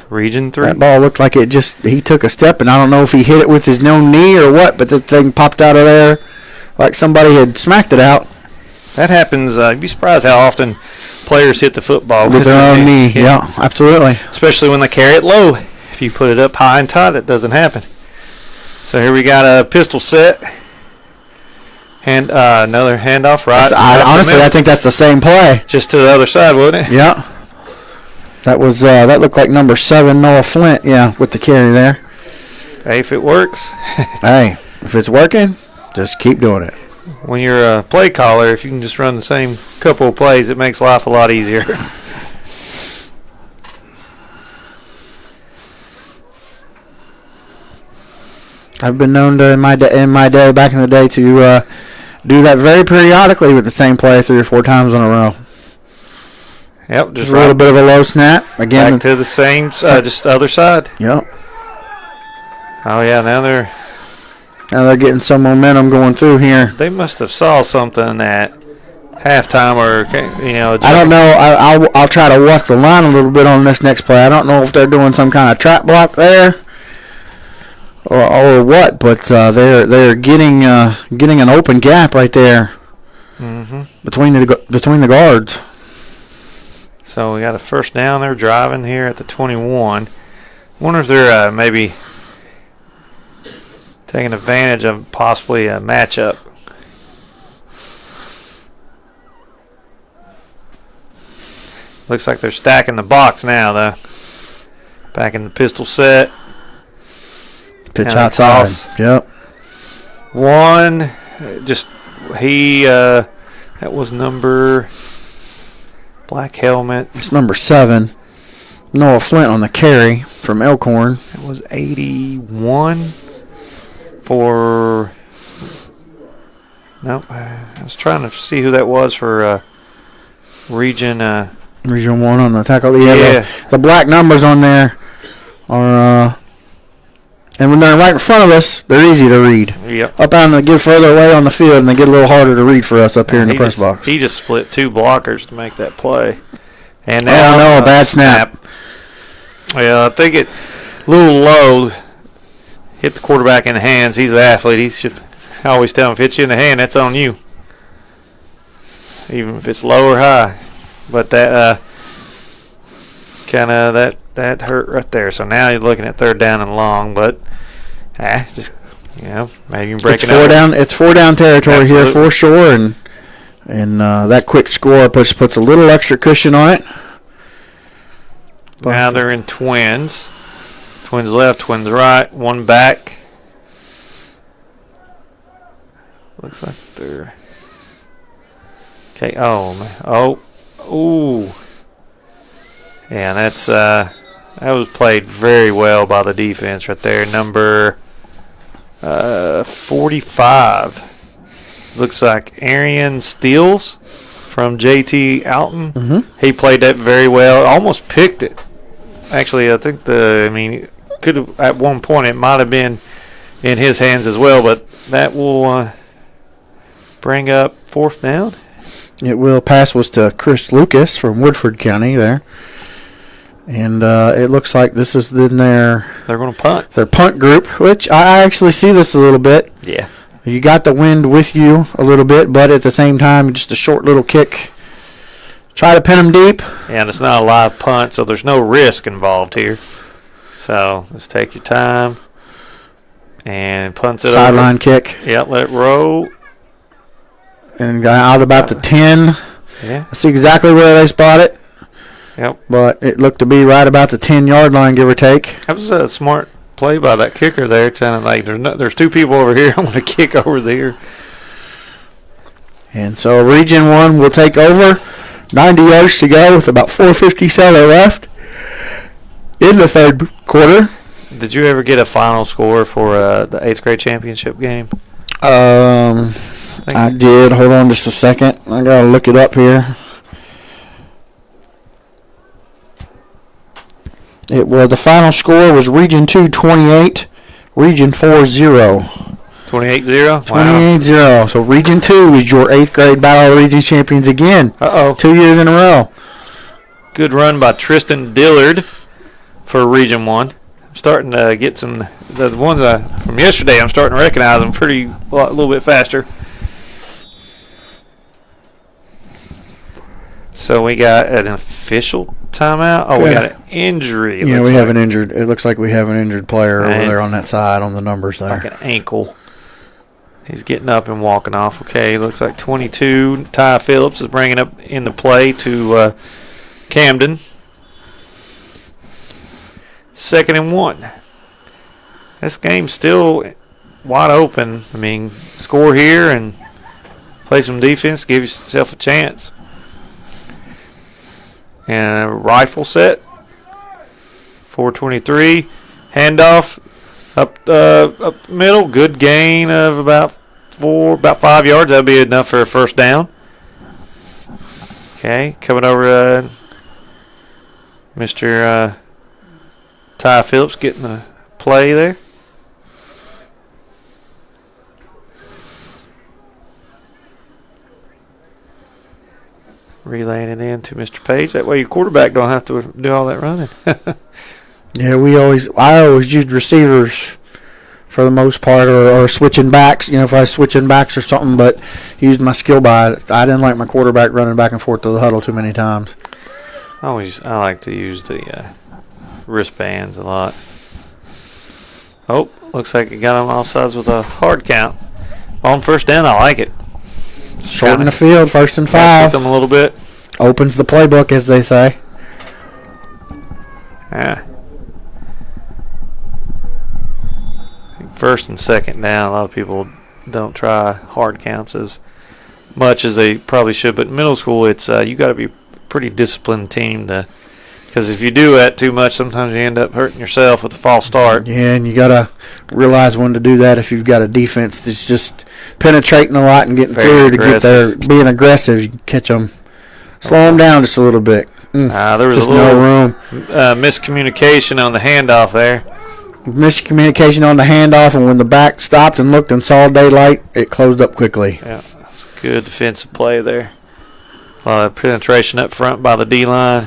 Region 3. That ball looked like he took a step, and I don't know if he hit it with his known knee or what, but the thing popped out of there like somebody had smacked it out. That happens. You'd be surprised how often players hit the football with their own knee. Yeah, absolutely. Especially when they carry it low. If you put it up high and tight, it doesn't happen. So here we got a pistol set. And another handoff right. Honestly, I think that's the same play. Just to the other side, wouldn't it? Yeah. That was that looked like number 7, Noah Flint. Yeah, with the carry there. Hey, if it works. Hey, if it's working, just keep doing it. When you're a play caller, if you can just run the same couple of plays, it makes life a lot easier. I've been known to in my day back in the day to do that very periodically with the same play 3 or 4 times in a row. Yep, just a little bit of a low snap again. Back to the same side, just the other side. Yep. Oh yeah, now they're getting some momentum going through here. They must have saw something at halftime, or I don't know. I'll try to watch the line a little bit on this next play. I don't know if they're doing some kind of trap block there, or what, but they're getting an open gap right there between the guards. So we got a first down. They're driving here at the 21. Wonder if they're maybe taking advantage of possibly a matchup. Looks like they're stacking the box now, though. Back in the pistol set. Pitch outside. Yep. One, that was number, black helmet. It's number 7. Noah Flint on the carry from Elkhorn. It was 81 for, nope, I was trying to see who that was for Region 1 on the tackle. Yeah. The black numbers on there are, and when they're right in front of us, they're easy to read. Yep. Up on they get further away on the field, and they get a little harder to read for us up here in the press box. He just split 2 blockers to make that play. And now, a bad snap. Well, I think it a little low. Hit the quarterback in the hands. He's an athlete. I always tell him, if it hits you in the hand, that's on you. Even if it's low or high. But that that hurt right there. So now you're looking at 3rd down and long. But just maybe you can break it up. It's 4 down territory. Absolutely. Here for sure, and that quick score puts a little extra cushion on it. But now they're in twins. Twins left, twins right, one back. Looks like they're okay. Oh man. Ooh. Yeah, that was played very well by the defense right there. Number 45. Looks like Arian Steele from JT Alton. Mm-hmm. He played that very well. Almost picked it. Actually, I think could have at one point it might have been in his hands as well, but that will bring up 4th down. It will. Pass was to Chris Lucas from Woodford County there. And it looks like this is then they're going to punt. Their punt group, which I actually see this a little bit. Yeah. You got the wind with you a little bit, but at the same time, just a short little kick. Try to pin them deep. Yeah, and it's not a live punt, so there's no risk involved here. So let's take your time and punts it Sideline kick. Yeah, let it roll. And got out about the 10. Yeah. I see exactly where they spot it. Yep. But it looked to be right about the 10-yard line, give or take. That was a smart play by that kicker there, telling like there's 2 people over here. I'm going to kick over there. And so Region 1 will take over. 90 yards to go with about 4:57 left in the 3rd quarter. Did you ever get a final score for the 8th grade championship game? I did. Hold on just a second. I got to look it up here. The final score was Region 2 28, Region 4 0. 28-0? 28-0. So Region 2 is your 8th grade Battle of the Region champions again. 2 years in a row. Good run by Tristan Dillard for Region 1. I'm starting to get the ones from yesterday, I'm starting to recognize them a little bit faster. So we got an official timeout. Oh, yeah. We got an injury. Yeah, we have an injured. It looks like we have an injured player over there on that side on the numbers there. Like an ankle. He's getting up and walking off. Okay, looks like 22. Ty Phillips is bringing up in the play to Camden. 2nd and 1. This game's still wide open. I mean, score here and play some defense, give yourself a chance. And a rifle set. 423. Handoff up the middle. Good gain of about 5 yards. That'll be enough for a 1st down. Okay, coming over Mr. Ty Phillips getting the play there. Relaying it in to Mr. Page. That way your quarterback don't have to do all that running. Yeah, I always used receivers for the most part, or switching backs. If I was switching backs or something, but used my skill by. I didn't like my quarterback running back and forth to the huddle too many times. I like to use the wristbands a lot. Oh, looks like it got him offsides with a hard count. On first down, I like it. Shorten the field, 1st and 5. Them a little bit. Opens the playbook, as they say. Yeah. I think 1st and 2nd down, a lot of people don't try hard counts as much as they probably should. But in middle school, it's you got to be a pretty disciplined team because if you do that too much, sometimes you end up hurting yourself with a false start. Yeah, and you got to realize when to do that if you've got a defense that's just penetrating a lot and getting through to get there. Being aggressive, you can catch them. Slow them down just a little bit. There was just a little no room. Miscommunication on the handoff there. Miscommunication on the handoff, and when the back stopped and looked and saw daylight, it closed up quickly. Yeah, that's a good defensive play there. A lot of penetration up front by the D-line.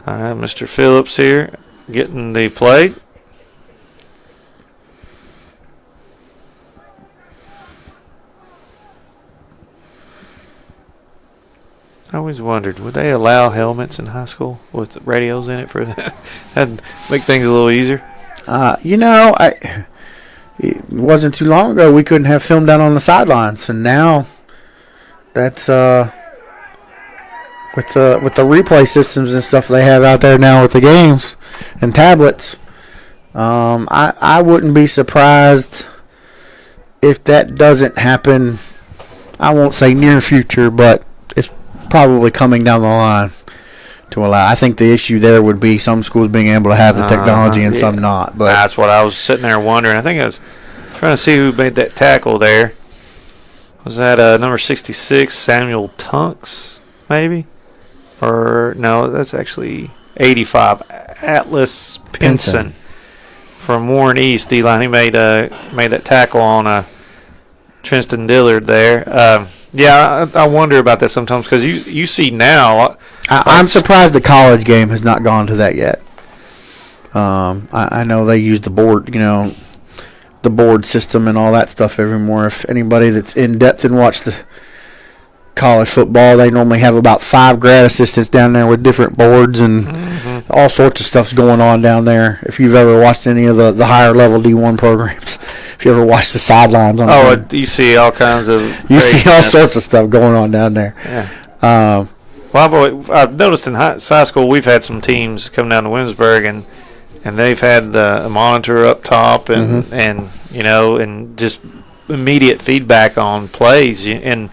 All right, Mr. Phillips here getting the play. I always wondered, would they allow helmets in high school with radios in it for that? That'd make things a little easier. It wasn't too long ago we couldn't have film down on the sidelines, and now that's with the replay systems and stuff they have out there now with the games and tablets. I wouldn't be surprised if that doesn't happen. I won't say near future, but it's probably coming down the line to allow. I think the issue there would be some schools being able to have the technology and some not. But that's what I was sitting there wondering. I think I was trying to see who made that tackle there. Was that number 66, Samuel Tunks, maybe? Or no, that's actually 85, Atlas Pinson from Warren East D-line. He made that tackle on Tristan Dillard there. Yeah, I wonder about that sometimes because you see now. I'm surprised the college game has not gone to that yet. I know they use the board, the board system and all that stuff evermore. If anybody that's in depth and watched the college football, they normally have about 5 grad assistants down there with different boards and all sorts of stuff's going on down there. If you've ever watched any of the higher level D1 programs, if you ever watched the sidelines on you see all kinds of see all sorts of stuff going on down there. Yeah. Well, I've noticed in high school we've had some teams come down to Williamsburg and they've had a monitor up top and and just immediate feedback on plays and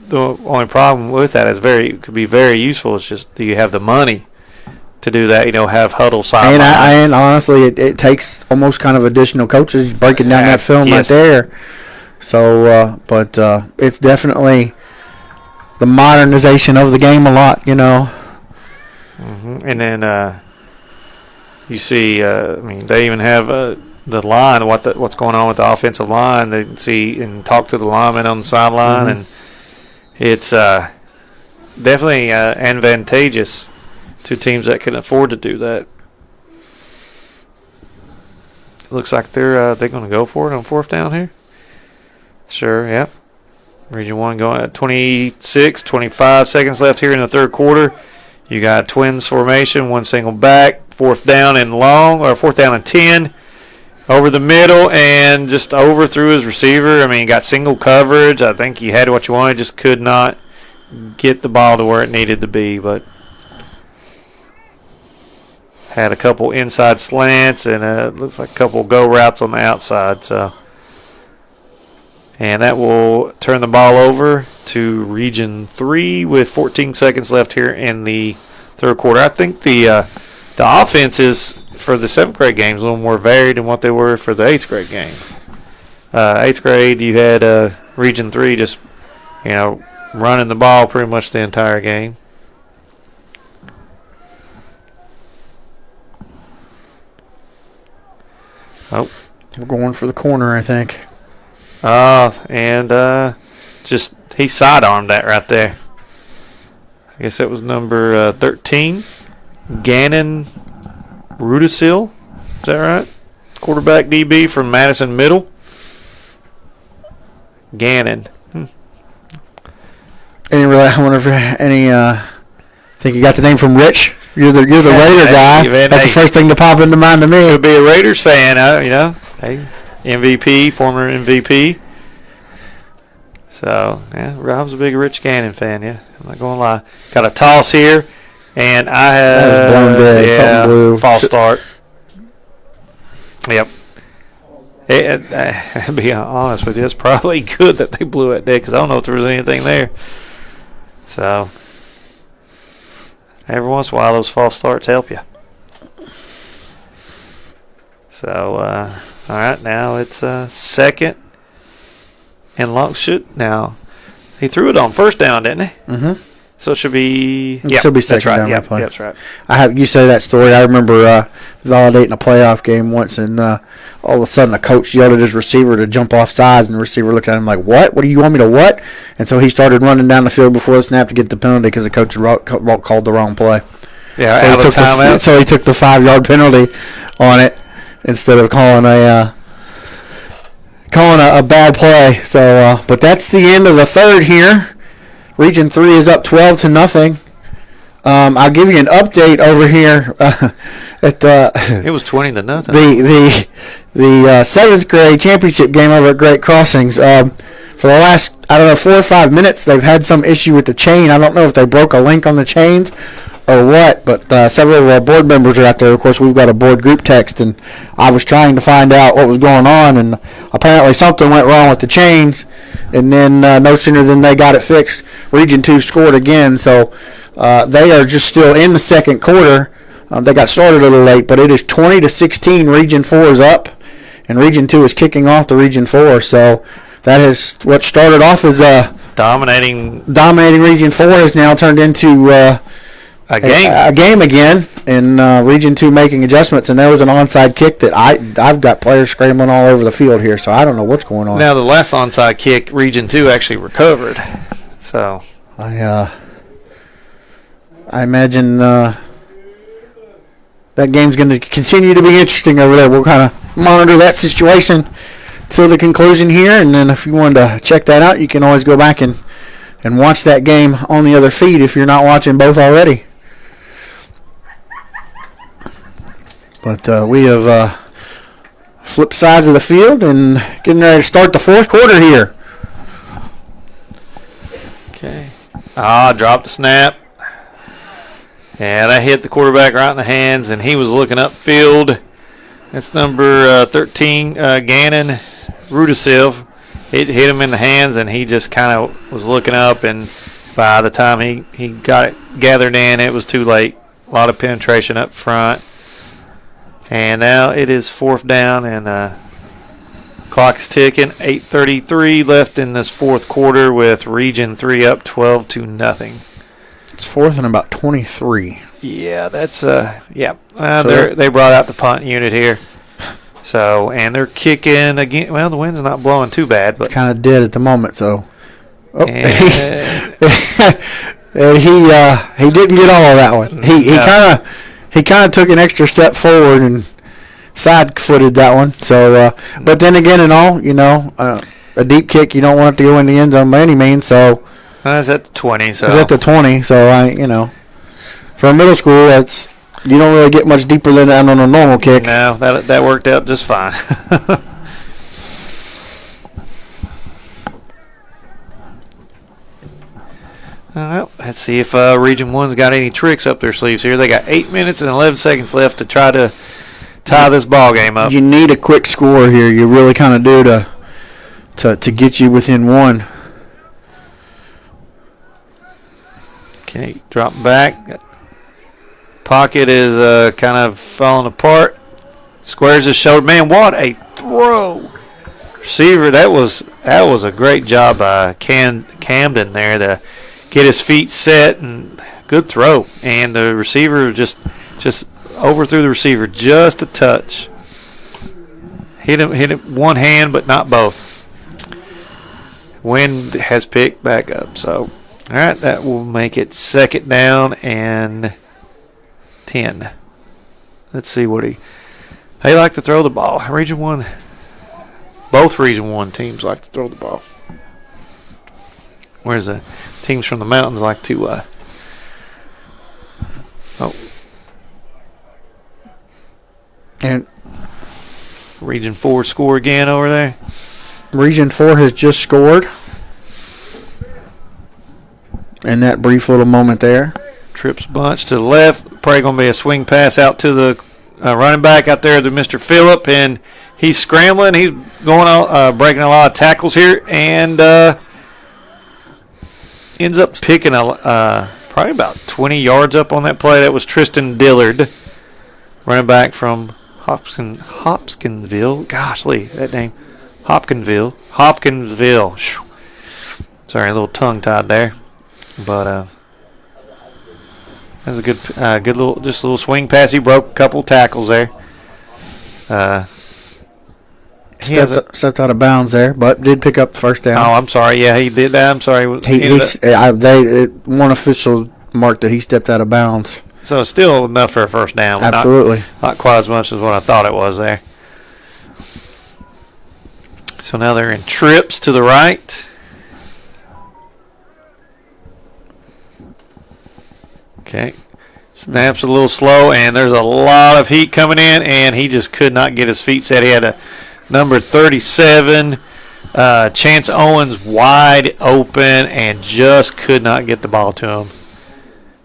the only problem with that is it could be very useful. It's just do you have the money to do that? Have huddle sideline. And honestly, it takes almost kind of additional coaches breaking down that film right there. So, but it's definitely the modernization of the game a lot, And then you see, they even have the line, what's going on with the offensive line. They can see and talk to the linemen on the sideline, and it's definitely advantageous to teams that can afford to do that. It looks like they're going to go for it on 4th down here. Sure, yep. Region 1 going at 25 seconds left here in the 3rd quarter. You got twins formation, 1 single back, 4th down and long, or 4th down and 10. Over the middle and just overthrew his receiver. He got single coverage. I think he had what you wanted, just could not get the ball to where it needed to be. But had a couple inside slants and it looks like a couple go routes on the outside. And that will turn the ball over to Region 3 with 14 seconds left here in the 3rd quarter. I think the offenses for the 7th grade games a little more varied than what they were for the 8th grade game. 8th grade, you had Region 3 just, running the ball pretty much the entire game. Oh, we're going for the corner, I think. And just he sidearmed that right there. I guess that was number 13, Gannon Rudisil. Is that right? Quarterback DB from Madison Middle. Gannon. I wonder if think you got the name from Rich. You're the Raider guy. That's the first thing to pop into mind to me. Could be a Raiders fan, Hey, MVP, former MVP. So, yeah, Rob's a big Rich Gannon fan, yeah. I'm not going to lie. Got a toss here, and I have... That was blown dead. Something blue. False start. Yep. To be honest with you, it's probably good that they blew it dead because I don't know if there was anything there. So, every once in a while, those false starts help you. So, all right, now it's second and long. Now, he threw it on first down, didn't he? Mm-hmm. So it should be. It should be second down. Yep, that's right. You say that story. I remember validating a playoff game once, and all of a sudden a coach yelled at his receiver to jump off sides, and the receiver looked at him like, "What? What do you want me to what?" And so he started running down the field before the snap to get the penalty because the coach had called the wrong play. Yeah, so out of timeout. So he took the 5-yard penalty on it instead of calling a bad play. So, but that's the end of the third here. Region 3 is up 12-0. I'll give you an update over here at it was 20-0. The 7th grade championship game over at Great Crossings. For the last 4 or 5 minutes, they've had some issue with the chain. I don't know if they broke a link on the chains or what, but several of our board members are out there. Of course, we've got a board group text, and I was trying to find out what was going on, and apparently something went wrong with the chains, and then no sooner than they got it fixed, Region 2 scored again, so they are just still in the second quarter. They got started a little late, but it is 20-16. Region 4 is up, and Region 2 is kicking off the Region 4, so that is what started off as dominating Region 4 has now turned into a game again, and Region 2 making adjustments, and there was an onside kick that I've got players scrambling all over the field here, so I don't know what's going on. Now, the last onside kick, Region 2 actually recovered, so... I imagine that game's going to continue to be interesting over there. We'll kind of monitor that situation till the conclusion here, and then if you wanted to check that out, you can always go back and watch that game on the other feed if you're not watching both already. But we have flipped sides of the field and getting ready to start the fourth quarter here. Okay. Dropped the snap. Yeah, that hit the quarterback right in the hands, and he was looking upfield. That's number 13, Gannon Rudisilv. It hit him in the hands, and he just kind of was looking up, and by the time he got it gathered in, it was too late. A lot of penetration up front. And now it is fourth down, and clock is ticking. 8:33 left in this fourth quarter with Region 3 up 12-0. It's fourth and about 23. Yeah, that's yeah. They brought out the punt unit here. So, and they're kicking again. Well, the wind's not blowing too bad, but it's kind of dead at the moment. So, and he didn't get all of that one. He kind of took an extra step forward and side-footed that one. So, but then again, a deep kick, you don't want it to go in the end zone by any means. So, it's at the 20. So it's at the 20. So for a middle school, you don't really get much deeper than that on a normal kick. No, that worked out just fine. Well, let's see if Region 1's got any tricks up their sleeves here. They got 8 minutes and 11 seconds left to try to tie this ball game up. You need a quick score here. You really kind of do to get you within one. Okay, dropping back. Pocket is kind of falling apart. Squares his shoulder. Man, what a throw! Receiver, that was a great job by Camden there to get his feet set, and good throw. And the receiver just overthrew the receiver just a touch. Hit him one hand, but not both. Wind has picked back up. So, all right, that will make it second down and 10. Let's see what They like to throw the ball. Region 1. Both Region 1 teams like to throw the ball. Whereas the teams from the mountains like to And Region 4 score again over there. Region 4 has just scored. In that brief little moment there. Trips bunch to the left. Probably going to be a swing pass out to the running back out there to Mr. Phillip, and he's scrambling. He's going out, breaking a lot of tackles here, and ends up picking probably about 20 yards up on that play. That was Tristan Dillard, running back from Hopkinsville. Gosh, Lee, that name. Hopkinsville. Sorry, a little tongue-tied there. But that's a good little swing pass. He broke a couple tackles there. Stepped out of bounds there, but did pick up the first down. Oh, I'm sorry. Yeah, he did that. I'm sorry. One official marked that he stepped out of bounds. So it's still enough for a first down. Absolutely. Not quite as much as what I thought it was there. So now they're in trips to the right. Okay. Snaps a little slow, and there's a lot of heat coming in, and he just could not get his feet set. He had a number 37, Chance Owens, wide open, and just could not get the ball to him.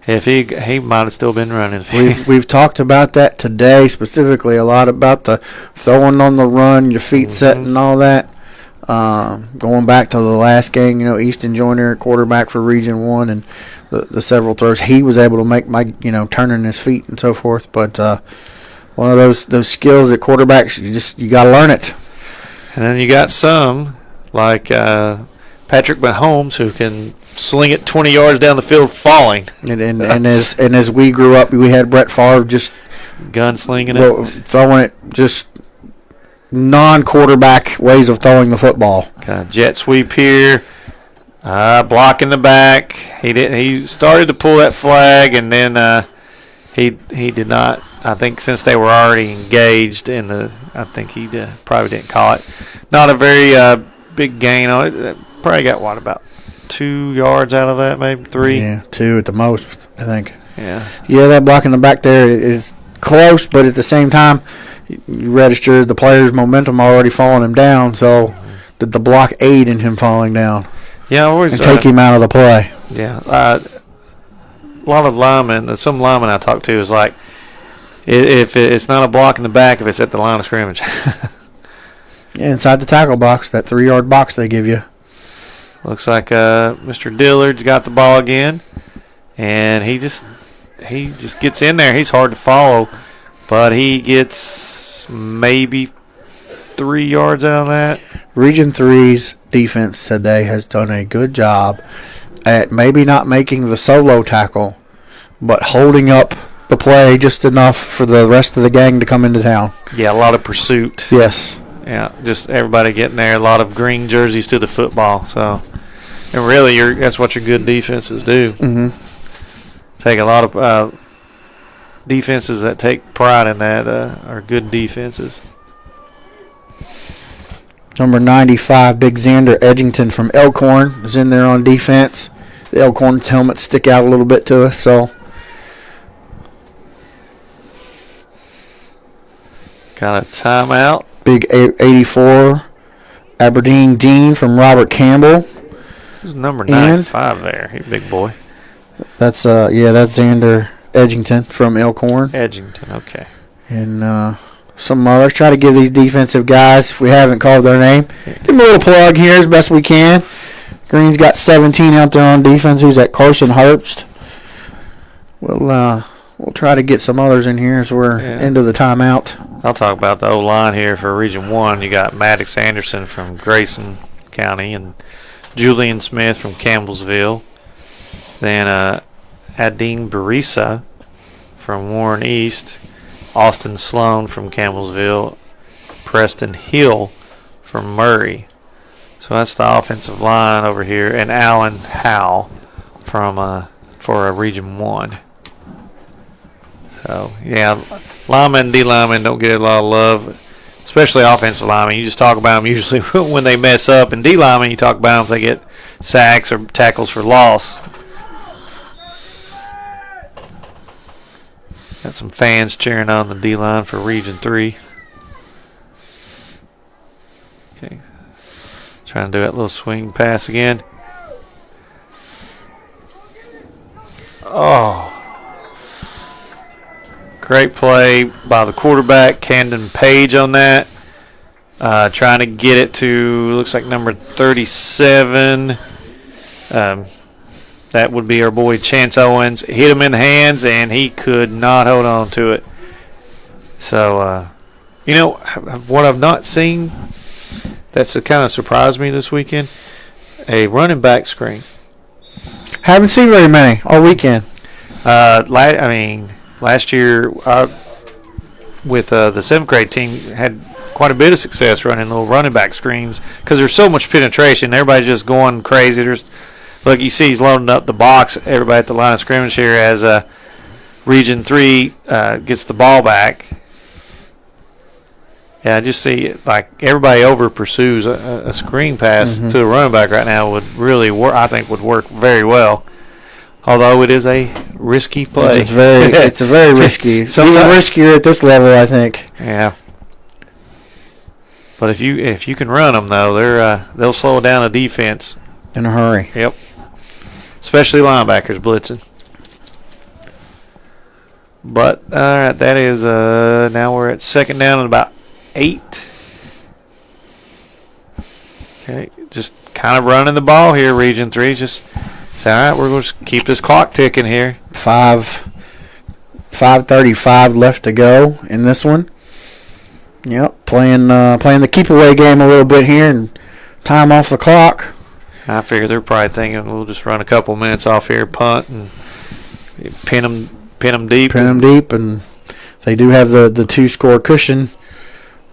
If he might have still been running. We've talked about that today, specifically a lot about the throwing on the run, your feet set and all that. Going back to the last game, Easton Joyner, quarterback for Region 1, and the several throws he was able to make by turning his feet and so forth. But one of those skills at quarterbacks, you got to learn it. And then you got some like Patrick Mahomes who can sling it 20 yards down the field falling. And as we grew up, we had Brett Favre just gunslinging it, throwing it just non-quarterback ways of throwing the football. Kind of jet sweep here. Blocking the back. He started to pull that flag, and then he did not. I think since they were already engaged I think he probably didn't call it. Not a very big gain on it. Probably got about 2 yards out of that, maybe 3. Yeah, 2 at the most, I think. Yeah. Yeah, that blocking the back there is close, but at the same time, you register the player's momentum already falling him down, so did the block aid in him falling down? Yeah, always and take him out of the play. Yeah, a lot of linemen, some linemen I talk to is like, if it's not a block in the back, if it's at the line of scrimmage. Yeah, inside the tackle box, that 3-yard box they give you. Looks like Mr. Dillard's got the ball again, and he just gets in there. He's hard to follow, but he gets maybe 3 yards out of that. Region 3's defense today has done a good job at maybe not making the solo tackle, but holding up the play just enough for the rest of the gang to come into town. Yeah, a lot of pursuit. Yes. Yeah, just everybody getting there. A lot of green jerseys to the football. So, and really, that's what your good defenses do. Mm-hmm. Take a lot of defenses that take pride in that are good defenses. Number 95, Big Xander Edgington from Elkhorn is in there on defense. The Elkhorn's helmets stick out a little bit to us, so. Got a timeout. Big 84, Aberdeen Dean from Robert Campbell. Who's number 95 there? He's a big boy. That's Xander Edgington from Elkhorn. Edgington, okay. And some others. Try to give these defensive guys, if we haven't called their name, give them a little plug here as best we can. Green's got 17 out there on defense. Who's at Carson Herbst? We'll try to get some others in here as we're into the timeout. I'll talk about the O-line here for Region 1. You got Maddox Anderson from Grayson County and Julian Smith from Campbellsville. Then Adine Barisa from Warren East. Austin Sloan from Campbellsville. Preston Hill from Murray. So that's the offensive line over here. And Alan Howe for Region 1. So, yeah, linemen and D-linemen don't get a lot of love, especially offensive linemen. You just talk about them usually when they mess up. And D-linemen, you talk about them if they get sacks or tackles for loss. Got some fans cheering on the D-line for Region 3. Okay. Trying to do that little swing pass again. Oh. Great play by the quarterback, Camden Page, on that. Trying to get it to, looks like number 37. That would be our boy Chance Owens. Hit him in the hands, and he could not hold on to it. So, what I've not seen that's kind of surprised me this weekend, a running back screen. Haven't seen very many all weekend. Last year with the 7th grade team had quite a bit of success running little running back screens because there's so much penetration. Everybody's just going crazy. Look, you see he's loading up the box. Everybody at the line of scrimmage here as Region 3 gets the ball back. Yeah, I just see like everybody over pursues a screen pass to a running back right now would really work. I think would work very well. Although it is a risky play. It's very risky. Something riskier at this level, I think. Yeah. But if you can run them though, they'll slow down a defense in a hurry. Yep. Especially linebackers blitzing. But all right, that is now we're at second down and about 8. Okay, just kind of running the ball here, Region 3. Just say, all right, we're going to keep this clock ticking here. 5:35 left to go in this one. Yep, playing the keep away game a little bit here and time off the clock. I figure they're probably thinking we'll just run a couple minutes off here, punt, and pin them deep. Pin them deep, and they do have the 2-score cushion.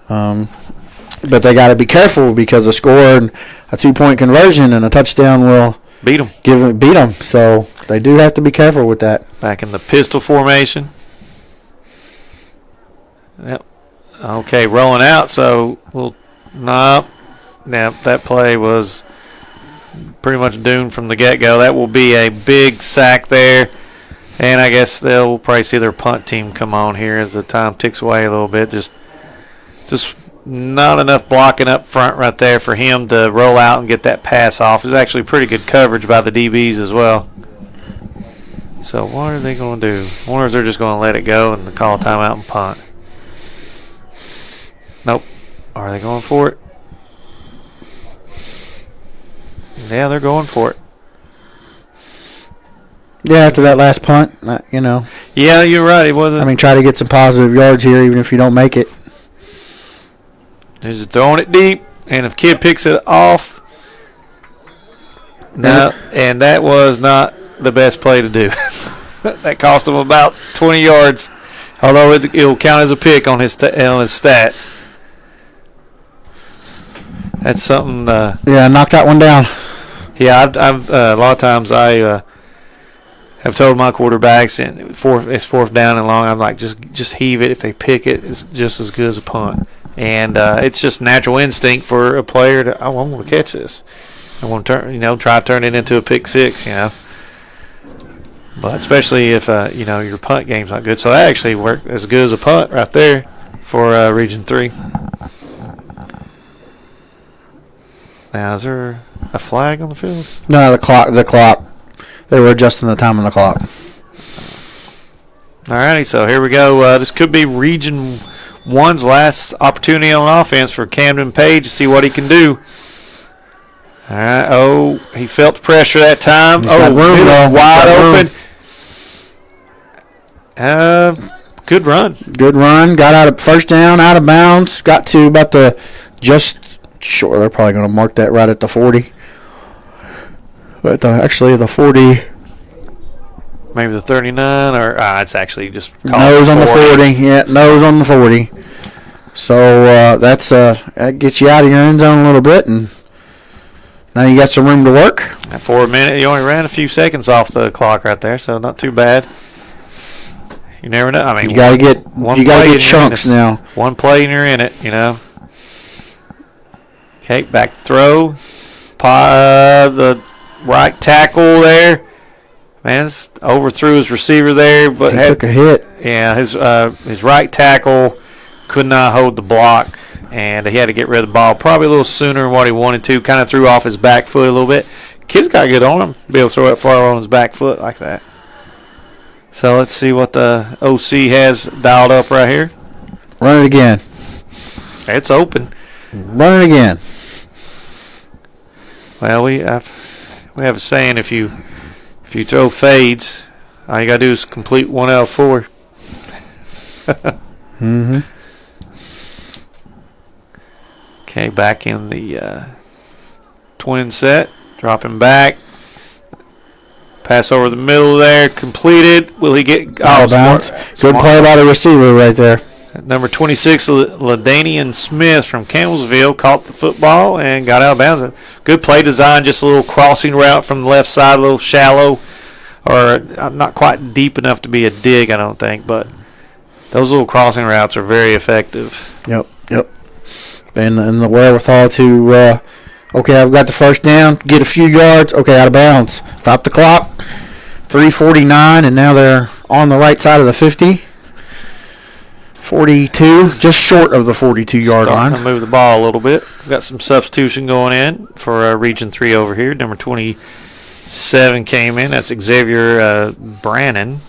But they got to be careful because a score and a 2-point conversion and a touchdown will beat them. Beat them. So they do have to be careful with that. Back in the pistol formation. Yep. Okay, rolling out. So that play was pretty much doomed from the get-go. That will be a big sack there. And I guess they'll probably see their punt team come on here as the time ticks away a little bit. Just not enough blocking up front right there for him to roll out and get that pass off. It's actually pretty good coverage by the DBs as well. So what are they going to do? I wonder if they're just going to let it go and call a timeout and punt. Nope. Are they going for it? Yeah, they're going for it. Yeah, after that last punt, Yeah, you're right. It wasn't. Try to get some positive yards here, even if you don't make it. They're just throwing it deep, and if kid picks it off, and that was not the best play to do. That cost him about 20 yards, although it'll count as a pick on his stats. That's something. Knock that one down. Yeah, I've a lot of times I have told my quarterbacks, and it's fourth down and long. I'm like, just heave it. If they pick it, it's just as good as a punt. And it's just natural instinct for a player to, I want to catch this. I want to try to turn it into a pick six, But especially if your punt game's not good, so that actually worked as good as a punt right there for Region 3. Now, is there a flag on the field? No, the clock. They were adjusting the time on the clock. All righty, so here we go. This could be Region 1's last opportunity on offense for Camden Page to see what he can do. All right. Oh, he felt the pressure that time. Wide open. Good run. Good run. Got out of first down, out of bounds. Got to about the just short. They're probably going to mark that right at the 40. But actually the 40. Maybe the 39, or it's actually just nose on the 40. Yeah, nose on the 40. So that gets you out of your end zone a little bit, and now you got some room to work. For a minute, you only ran a few seconds off the clock right there, so not too bad. You never know. I mean, You got to get chunks now. One play and you're in it, Okay, back throw. The right tackle there. Man, overthrew his receiver there, but he took a hit. Yeah, his right tackle could not hold the block, and he had to get rid of the ball probably a little sooner than what he wanted to. Kind of threw off his back foot a little bit. Kid's got good on him, be able to throw it far on his back foot like that. So let's see what the OC has dialed up right here. Run it again. It's open. Run it again. Well, we have a saying: if you throw fades, all you gotta do is complete 1 out of 4. Mm-hmm. Okay, back in the twin set, dropping back. Pass over the middle there, completed. Will he get out of bounds? Good play by the receiver right there. Number 26, LaDainian Smith from Campbellsville caught the football and got out of bounds. Good play design, just a little crossing route from the left side, a little shallow, or not quite deep enough to be a dig, I don't think, but those little crossing routes are very effective. Yep. And the wherewithal to, okay, I've got the first down, get a few yards, okay, out of bounds. Stop the clock, 3:49, and now they're on the right side of the 50. 42, just short of the 42-yard line. Starting to move the ball a little bit. We've got some substitution going in for Region 3 over here. Number 27 came in. That's Xavier Brannon.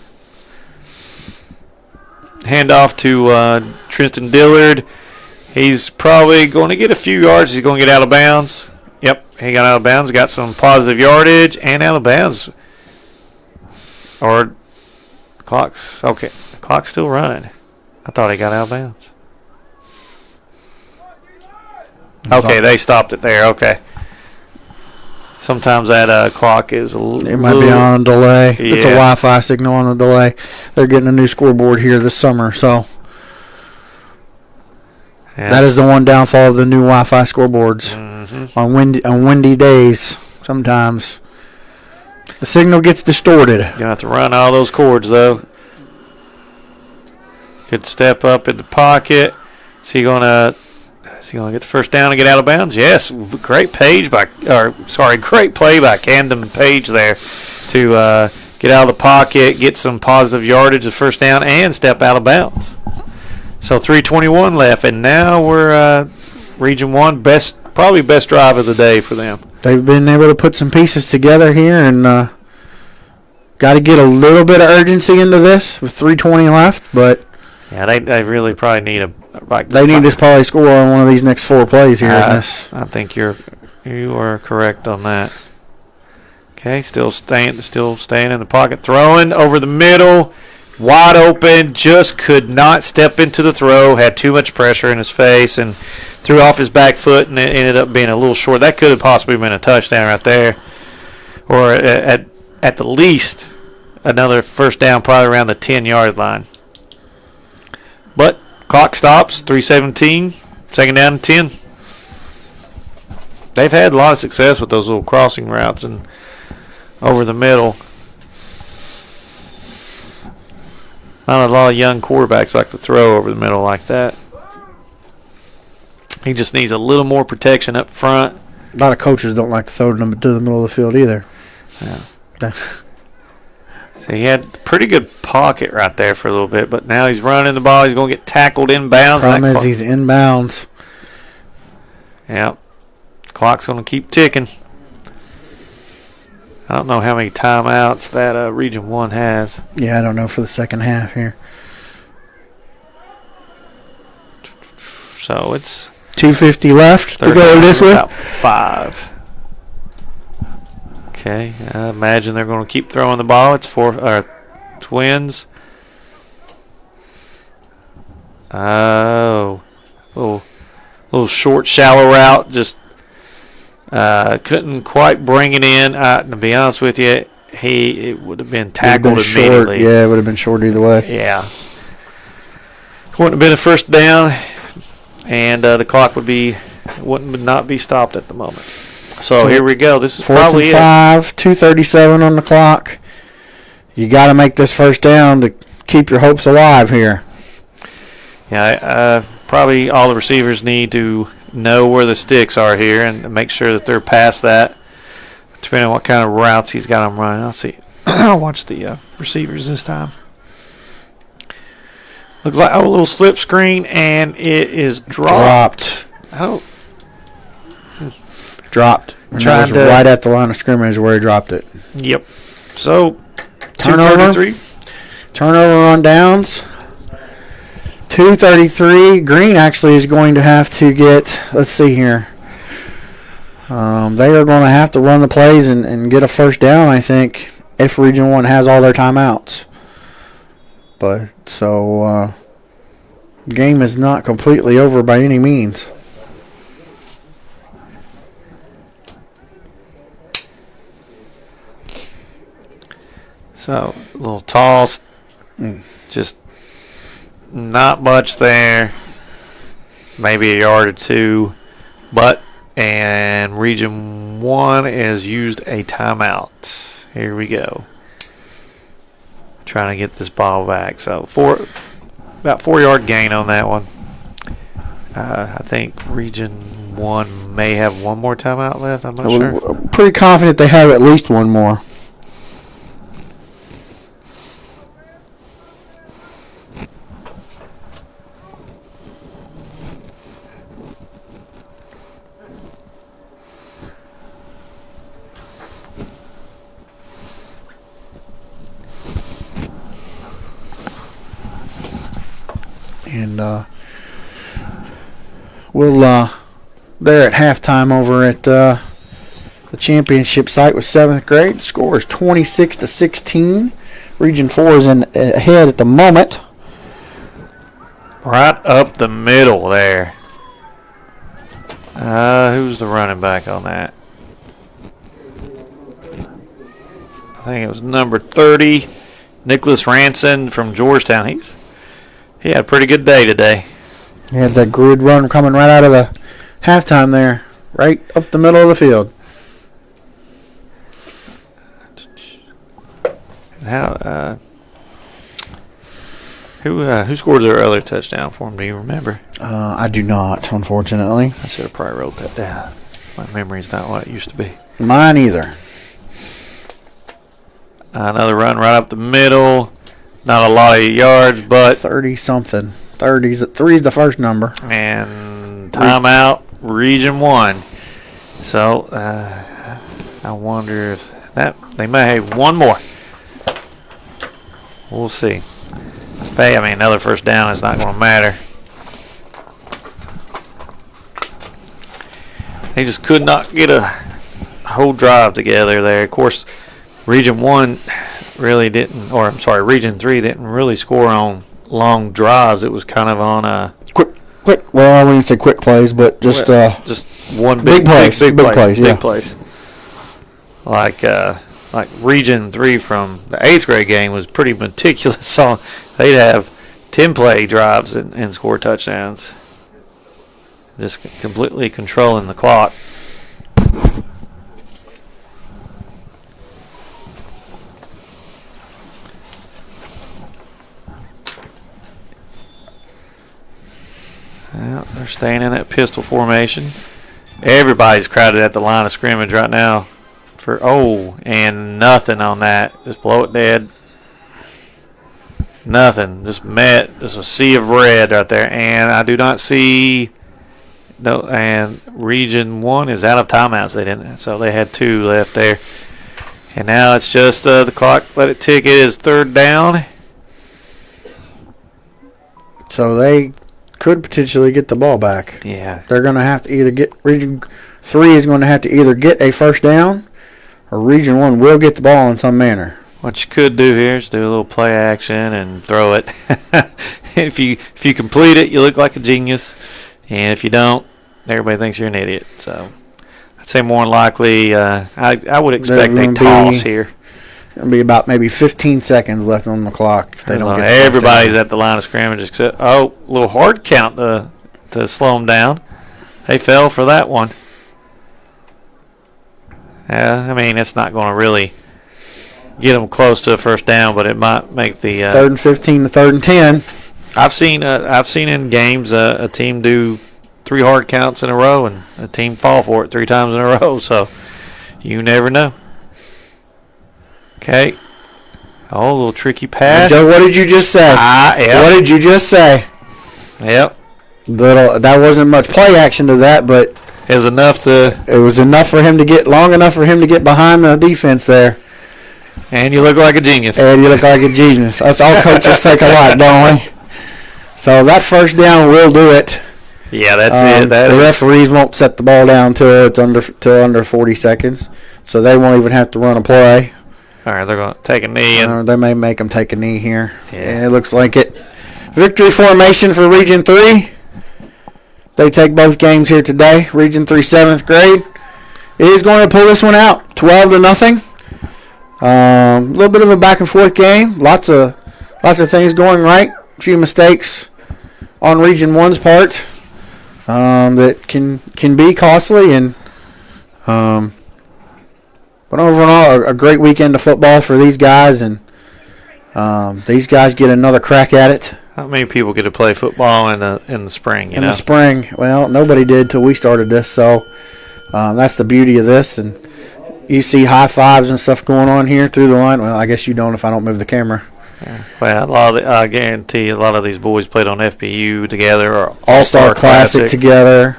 Handoff to Tristan Dillard. He's probably going to get a few yards. He's going to get out of bounds. Yep, he got out of bounds. Got some positive yardage and out of bounds. Or the clock's okay. The clock's still running. I thought he got out of bounds. Okay, they stopped it there. Okay. Sometimes that clock is a little... It might be on a delay. Yeah. It's a Wi-Fi signal on the delay. They're getting a new scoreboard here this summer, so... Yeah, that is the one downfall of the new Wi-Fi scoreboards. Mm-hmm. On windy days, sometimes the signal gets distorted. You're going to have to run all those cords, though. Good step up in the pocket. Is he going to get the first down and get out of bounds? Yes. Great play by Camden Page there to get out of the pocket, get some positive yardage of first down, and step out of bounds. So 3:21 left, and now we're Region 1, probably best drive of the day for them. They've been able to put some pieces together here, and got to get a little bit of urgency into this with 3:20 left, but... Yeah, they really probably need they need to probably score on one of these next 4 plays here. I think you are correct on that. Okay, still staying in the pocket, throwing over the middle, wide open, just could not step into the throw, had too much pressure in his face, and threw off his back foot, and it ended up being a little short. That could have possibly been a touchdown right there, or at the least another first down, probably around the 10-yard line. But clock stops, 3:17, second down and 10. They've had a lot of success with those little crossing routes and over the middle. Not a lot of young quarterbacks like to throw over the middle like that. He just needs a little more protection up front. A lot of coaches don't like to throw them to the middle of the field either. Yeah. So he had a pretty good pocket right there for a little bit, but now he's running the ball. He's going to get tackled inbounds. Problem is he's inbounds. Yeah. Clock's going to keep ticking. I don't know how many timeouts that Region 1 has. Yeah, I don't know for the second half here. So it's 2:50 left to go this way. About 5. Okay, I imagine they're going to keep throwing the ball. It's Twins. Oh, little short, shallow route. Just couldn't quite bring it in. To be honest with you, it would have been tackled immediately. Short. Yeah, it would have been short either way. Yeah, wouldn't have been a first down, and the clock would not be stopped at the moment. So here we go. This is 4th probably and 5, 2:37 on the clock. You got to make this first down to keep your hopes alive here. Yeah, probably all the receivers need to know where the sticks are here and make sure that they're past that, depending on what kind of routes he's got them running. I'll see. I'll watch the receivers this time. Looks like a little slip screen, and it is dropped. Oh. Dropped. And that was right at the line of scrimmage where he dropped it. Yep. So, turnover. 233. Turnover on downs. 233. Green actually is going to have to get, let's see here. They are going to have to run the plays and get a first down, I think, if Region 1 has all their timeouts. But, so, game is not completely over by any means. So, a little toss, just not much there, maybe a yard or two, and Region 1 has used a timeout. Here we go. Trying to get this ball back. So, about 4-yard gain on that one. I think Region 1 may have one more timeout left. I'm not sure. Pretty confident they have at least one more. And we'll there at halftime over at the championship site with 7th grade. The score is 26-16. Region 4 is ahead at the moment. Right up the middle there. Who's the running back on that? I think it was number 30, Nicholas Ranson from Georgetown. He had a pretty good day today. He had that grid run coming right out of the halftime there, right up the middle of the field. Who scored their other touchdown for him? Do you remember? I do not, unfortunately. I should have probably wrote that down. My memory's not what it used to be. Mine either. Another run right up the middle. Not a lot of yards, but 30-something. 3 is the first number. And timeout, Region 1. So, I wonder if they may have one more. We'll see. Another first down is not going to matter. They just could not get a whole drive together there. Of course, Region 1 really didn't, Region 3 didn't really score on long drives. It was kind of on a quick. Well, I wouldn't say quick plays, but just one big plays. Big plays. Like Region 3 from the 8th grade game was pretty meticulous on. They'd have 10-play drives and score touchdowns. Just completely controlling the clock. Well, they're staying in that pistol formation. Everybody's crowded at the line of scrimmage right now. And nothing on that. Just blow it dead. Nothing. Just a sea of red right there. And I do not see. No. And Region 1 is out of timeouts. So they had 2 left there. And now it's just the clock. Let it tick. It is 3rd down. So they could potentially get the ball back. Yeah. They're going to have to either get Region 3 is going to have to either get a first down, or Region 1 will get the ball in some manner. What you could do here is do a little play action and throw it. If you complete it, you look like a genius. And if you don't, everybody thinks you're an idiot. So I'd say more than likely, I would expect a toss here. It'll be about maybe 15 seconds left on the clock if they don't get the everybody's at the line of scrimmage except a little hard count to slow them down. They fell for that one. It's not going to really get them close to a first down, but it might make the 3rd and 15 to 3rd and 10. I've seen in games a team do 3 hard counts in a row and a team fall for it 3 times in a row. So you never know. Okay. Oh, a little tricky pass. Joe, what did you just say? Yep. What did you just say? Yep. That wasn't much play action to that, but It was enough to. it was enough for him to get long enough for him to get behind the defense there. And you look like a genius. And you look like a genius. Us all coaches take a lot, don't we? So that first down will do it. Yeah, that's it. The referees won't set the ball down till it's under 40 seconds, so they won't even have to run a play. All right, they're going to take a knee. They may make them take a knee here. Yeah. It looks like it. Victory formation for Region 3. They take both games here today. Region 3 7th grade is going to pull this one out 12-0. A little bit of a back and forth game. Lots of things going right. A few mistakes on Region 1's part that can be costly, and but overall a great weekend of football for these guys, and these guys get another crack at it. How many people get to play football in the spring? The spring, well, nobody did till we started this, so that's the beauty of this. And you see high fives and stuff going on here through the line. Well, I guess you don't if I don't move the camera. Yeah. Well, I guarantee a lot of these boys played on FBU together or All-Star Classic together.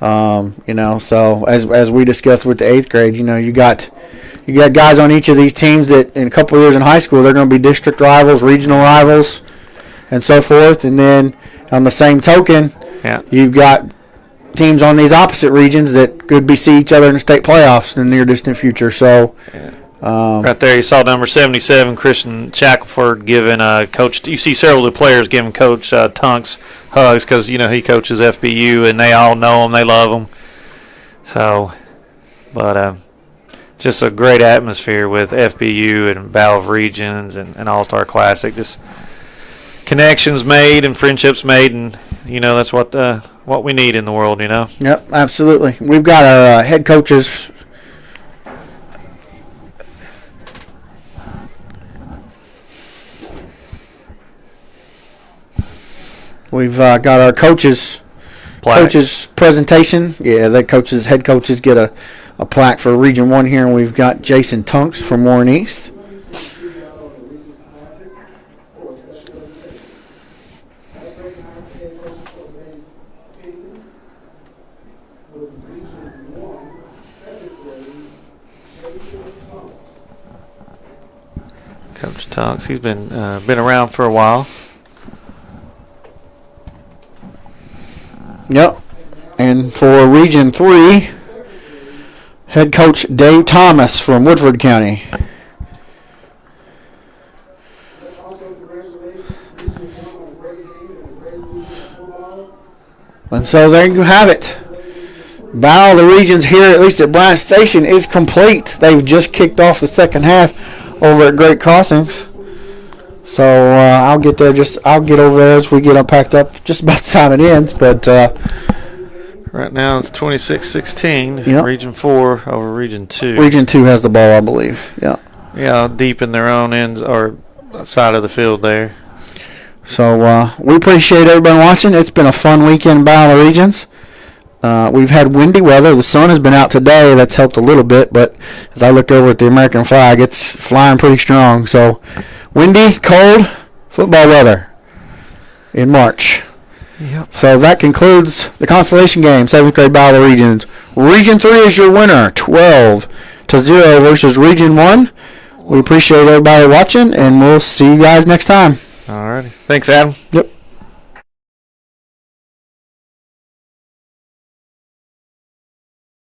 So as we discussed with the 8th grade, you got guys on each of these teams that in a couple of years in high school they're going to be district rivals, regional rivals, and so forth. And then on the same token, you've got teams on these opposite regions that could see each other in the state playoffs in the near distant future. So. Right there, you saw number 77, Christian Shackelford, giving Coach. You see several of the players giving Coach Tunks hugs because he coaches FBU and they all know him, they love him. So, but just a great atmosphere with FBU and Battle of Regions and All-Star Classic. Just connections made and friendships made, and that's what we need in the world. Yep, absolutely. We've got our head coaches. We've got our coaches presentation. Yeah, the head coaches get a plaque for Region 1 here, and we've got Jason Tunks from Warren East. Coach Tunks, he's been around for a while. Yep. And for Region 3, head coach Dave Thomas from Woodford County. And so there you have it. Battle of the Regions here, at least at Bryant Station, is complete. They've just kicked off the second half over at Great Crossings. So I'll get over there as we get packed up just about the time it ends. But right now it's 26-16. Yep. Region 4 over Region 2. Region 2 has the ball, I believe. Yeah. Yeah, deep in their own ends or side of the field there. So we appreciate everybody watching. It's been a fun weekend in Battle of Regions. We've had windy weather. The sun has been out today. That's helped a little bit. But as I look over at the American flag, it's flying pretty strong. So windy, cold, football weather in March. Yep. So that concludes the Consolation game, 7th grade Battle of Regions. Region 3 is your winner, 12-0 versus Region 1. We appreciate everybody watching, and we'll see you guys next time. All righty. Thanks, Adam. Yep.